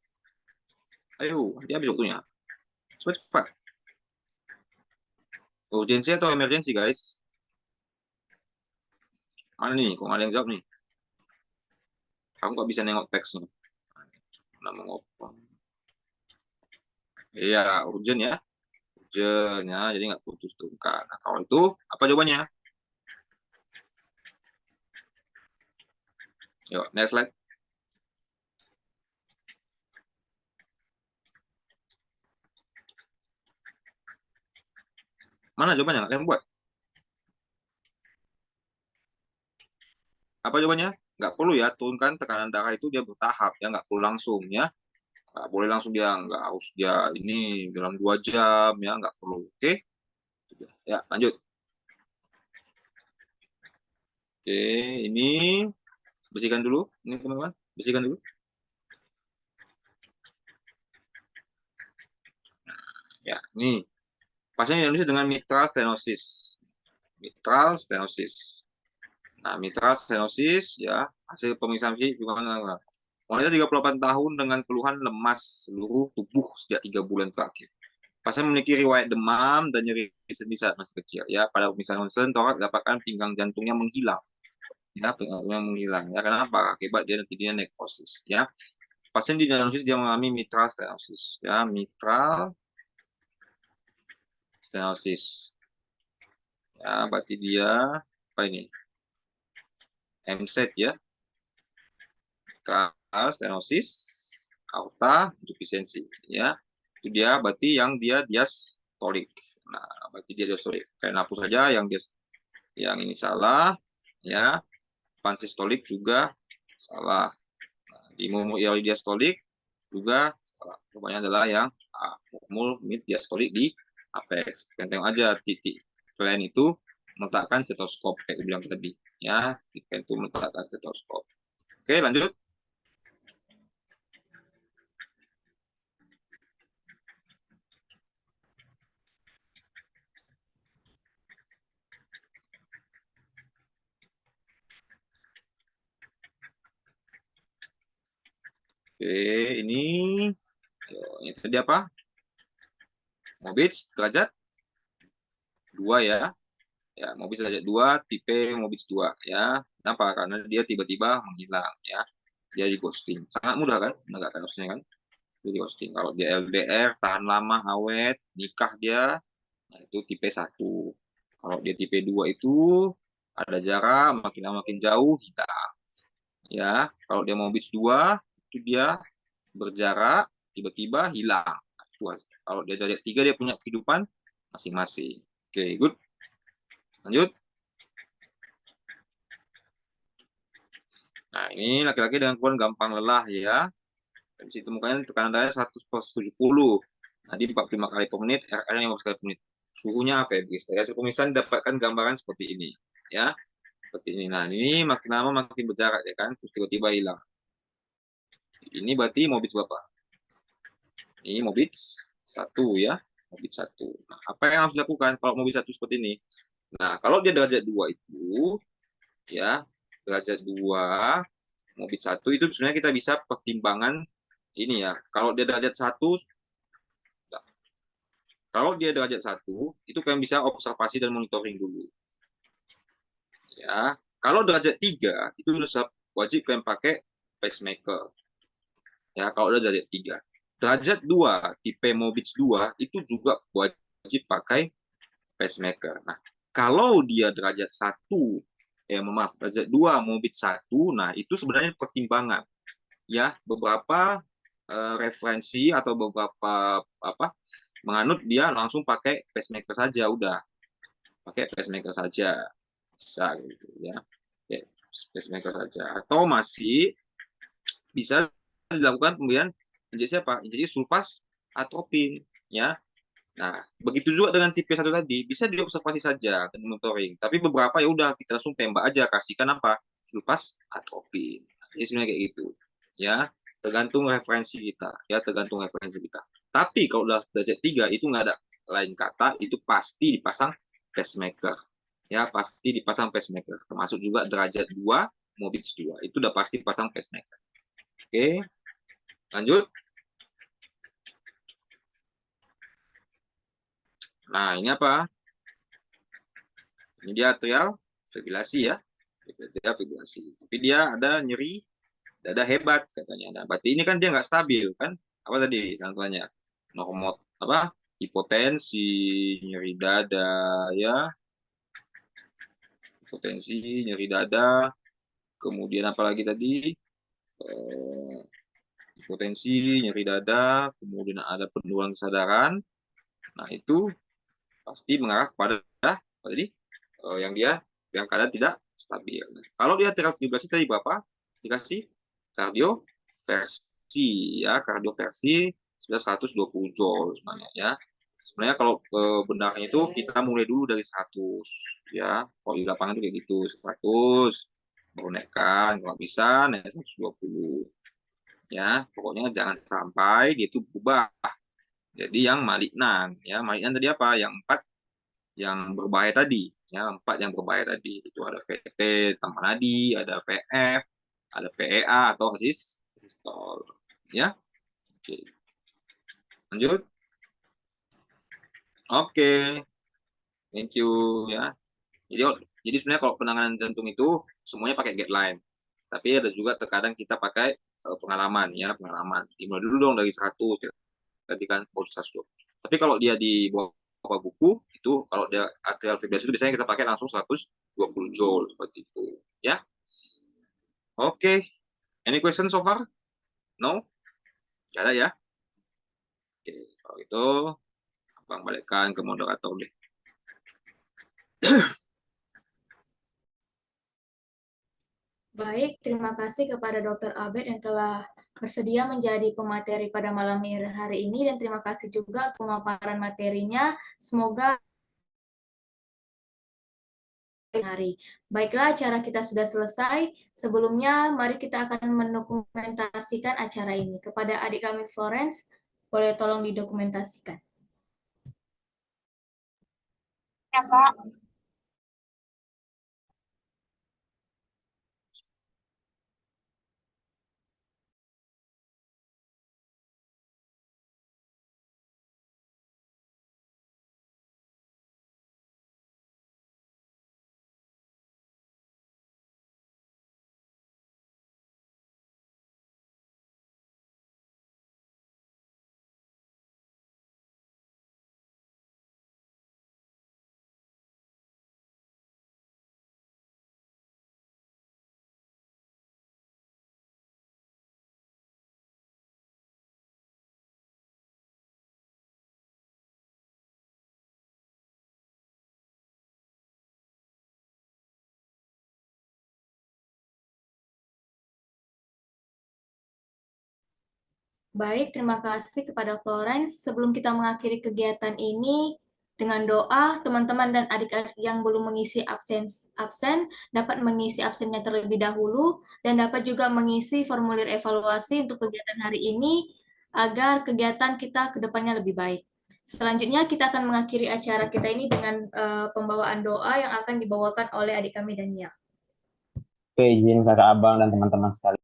Ayo, nanti habis waktunya. Cepat. Urgency atau emergency, guys? Mana nih? Kok nggak ada yang jawab nih? Aku nggak bisa nengok teksnya. Nama ngopong. Iya, urgent ya. Urgent ya, jadi nggak putus turunkan. Nah, kalau itu, apa jawabannya? Yuk, next slide. Mana jawabannya? Nggak kalian buat? Apa jawabannya? Nggak perlu ya, turunkan tekanan darah itu dia bertahap ya, nggak perlu langsung ya. Nggak boleh langsung dia, nggak harus dia ini dalam 2 jam ya, nggak perlu. Oke? Ya, lanjut. Oke, ini bersihkan dulu. Ini teman-teman, bersihkan dulu. Ya, nih. Pasien diagnosis dengan mitral stenosis. Mitral stenosis. Nah, mitral stenosis ya, hasil pemeriksaan fisik juga wanita 38 tahun dengan keluhan lemas seluruh tubuh sejak 3 bulan terakhir. Pasien memiliki riwayat demam dan nyeri sendi saat masih kecil. Ya, pada pemeriksaan ronsen torak dapatkan pinggang jantungnya menghilang. Ya, pinggang jantungnya menghilang. Ya, kenapa? Akibat dia nantinya nekrosis. Ya, pasien diagnosis dia mengalami mitral stenosis. Ya, mitral stenosis. Ya, berarti dia apa ini? MZ ya. Mitral stenosis, aorta insufisiensi ya. Itu dia berarti yang dia diastolik. Nah, berarti dia diastolik. Kayak hapus saja yang ini salah ya. Pansistolik juga salah. Nah, di murmur diastolik juga salah. Jawabannya adalah yang A. Murmur mid diastolik di apex. Kalian tengok aja titik kalian itu meletakkan stetoskop kayak bilang tadi ya. Kalian itu meletakkan stetoskop. Oke, lanjut. Oke, ini tadi apa? Mobitz derajat 2 ya. Ya, Mobitz derajat 2, tipe Mobitz 2 ya. Kenapa? Karena dia tiba-tiba menghilang ya. Dia di ghosting. Sangat mudah kan menegakkan harusnya kan? Itu di ghosting. Kalau dia LDR, tahan lama, awet, nikah dia, nah itu tipe 1. Kalau dia tipe 2 itu ada jarak, makin lama makin jauh, hilang. Ya, kalau dia Mobitz 2, itu dia berjarak, tiba-tiba hilang. Kalau dia derajat 3 dia punya kehidupan masing-masing. Oke, good. Lanjut. Nah, ini laki-laki dengan keluhan gampang lelah ya. Bisa ditemukan tekanan darah 100/70. Nah, di 45 kali per menit, RR-nya 15 kali per menit. Suhunya febris. Dari hasil pemeriksaan dapatkan gambaran seperti ini. Ya, seperti ini. Nah, ini makin lama makin berjarak ya kan. Terus tiba-tiba hilang. Ini berarti Mobitz berapa? Ini Mobits 1 ya, Mobits 1. Nah, apa yang harus dilakukan kalau Mobits 1 seperti ini? Nah, kalau dia derajat 2 itu, ya, derajat 2, Mobits 1 itu sebenarnya kita bisa pertimbangan ini ya. Kalau dia derajat 1, itu kalian bisa observasi dan monitoring dulu. Ya, kalau derajat 3 itu wajib kalian pakai pacemaker. Ya, kalau udah derajat 3. Derajat 2, tipe Mobits 2 itu juga wajib pakai pacemaker. Nah, kalau dia derajat 1, derajat 2 Mobits 1, nah itu sebenarnya pertimbangan. Ya, beberapa referensi atau beberapa menganut dia langsung pakai pacemaker saja, udah. Pakai pacemaker saja. Bisa gitu ya. Pacemaker saja. Atau masih bisa dilakukan pemberian injeksi apa? Injeksi sulfas atropin ya. Nah, begitu juga dengan tipe 1 tadi, bisa diobservasi saja dan monitoring. Tapi beberapa ya udah kita langsung tembak aja, kasihkan apa? Sulfas atropin. Jadi sebenarnya kayak gitu. Ya, tergantung referensi kita, ya tergantung referensi kita. Tapi kalau udah derajat 3 itu nggak ada lain kata, itu pasti dipasang pacemaker. Ya, pasti dipasang pacemaker. Termasuk juga derajat 2, Mobits 2. Itu udah pasti pasang pacemaker. Oke, lanjut. Nah, ini apa? Ini dia atrial fibrilasi ya. Atrial fibrilasi. Tapi dia ada nyeri dada hebat katanya. Nah, berarti ini kan dia nggak stabil kan? Apa tadi contohnya? Normot apa? Hipotensi, nyeri dada ya. Hipotensi, nyeri dada. Kemudian apa lagi tadi? Hipotensi, nyeri dada, kemudian ada penurunan kesadaran. Nah, itu pasti mengarah kepada tadi yang keadaan tidak stabil. Nah, kalau dia atrial fibrillasi tadi berapa? Dikasih kardioversi ya, kardioversi 120 joule sebenarnya ya. Sebenarnya kalau benarnya itu kita mulai dulu dari 100 ya. Kalau di lapangan itu kayak gitu, 100 baru naikkan, kalau bisa naik 120 ya. Pokoknya jangan sampai dia itu berubah jadi yang malignan ya. Malignan tadi apa? Yang 4 yang berbahaya tadi ya, 4 yang berbahaya tadi itu ada VT tanpa nadi, ada VF, ada PEA atau asistol ya. Oke, lanjut. Oke, thank you ya. Jadi sebenarnya kalau penanganan jantung itu semuanya pakai guideline, tapi ada juga terkadang kita pakai pengalaman ya, pengalaman dimulai dulu dong dari 100 tadi kan 100. Tapi kalau dia di bawah buku itu, kalau dia atrial fibrilasi itu biasanya kita pakai langsung 120 joule seperti itu ya. Oke, any question so far? No? Gak ada ya? Oke, kalau itu abang balikkan ke moderator deh. Baik, terima kasih kepada Dr. Abed yang telah bersedia menjadi pemateri pada malam hari ini, dan terima kasih juga untuk pemaparan materinya. Semoga hari. Baiklah, acara kita sudah selesai. Sebelumnya, mari kita akan mendokumentasikan acara ini. Kepada adik kami Florence, boleh tolong didokumentasikan. Ya, Kak. Baik, terima kasih kepada Florence. Sebelum kita mengakhiri kegiatan ini, dengan doa, teman-teman dan adik-adik yang belum mengisi absen dapat mengisi absennya terlebih dahulu, dan dapat juga mengisi formulir evaluasi untuk kegiatan hari ini agar kegiatan kita ke depannya lebih baik. Selanjutnya kita akan mengakhiri acara kita ini dengan pembawaan doa yang akan dibawakan oleh adik kami Daniel. Oke, izin kakak abang dan teman-teman sekalian.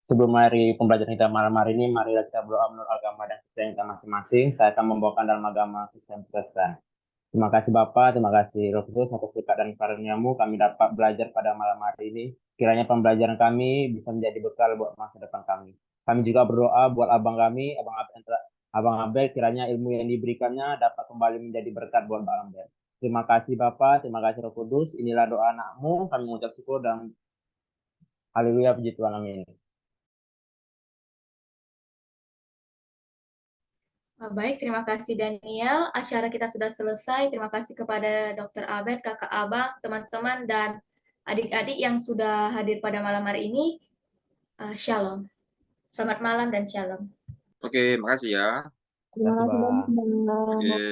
Sebelum hari pembelajaran kita malam hari ini, mari kita berdoa menurut agama dan kepercayaan kita masing-masing. Saya akan membawakan dalam agama Kristen Protestan. Terima kasih Bapak, terima kasih Roh Kudus atas berkat dan karunia-Mu kami dapat belajar pada malam hari ini. Kiranya pembelajaran kami bisa menjadi bekal buat masa depan kami. Kami juga berdoa buat abang kami, Abang Abel, kiranya ilmu yang diberikannya dapat kembali menjadi berkat buat Abang Abel. Terima kasih Bapak, terima kasih Roh Kudus. Inilah doa anak-Mu, kami mengucap syukur dan haleluya, puji Tuhan, amin. Baik, terima kasih Daniel. Acara kita sudah selesai. Terima kasih kepada Dr. Abed, Kakak Abang, teman-teman, dan adik-adik yang sudah hadir pada malam hari ini. Shalom. Selamat malam dan shalom. Oke, makasih ya. Terima kasih, Bang. Oke.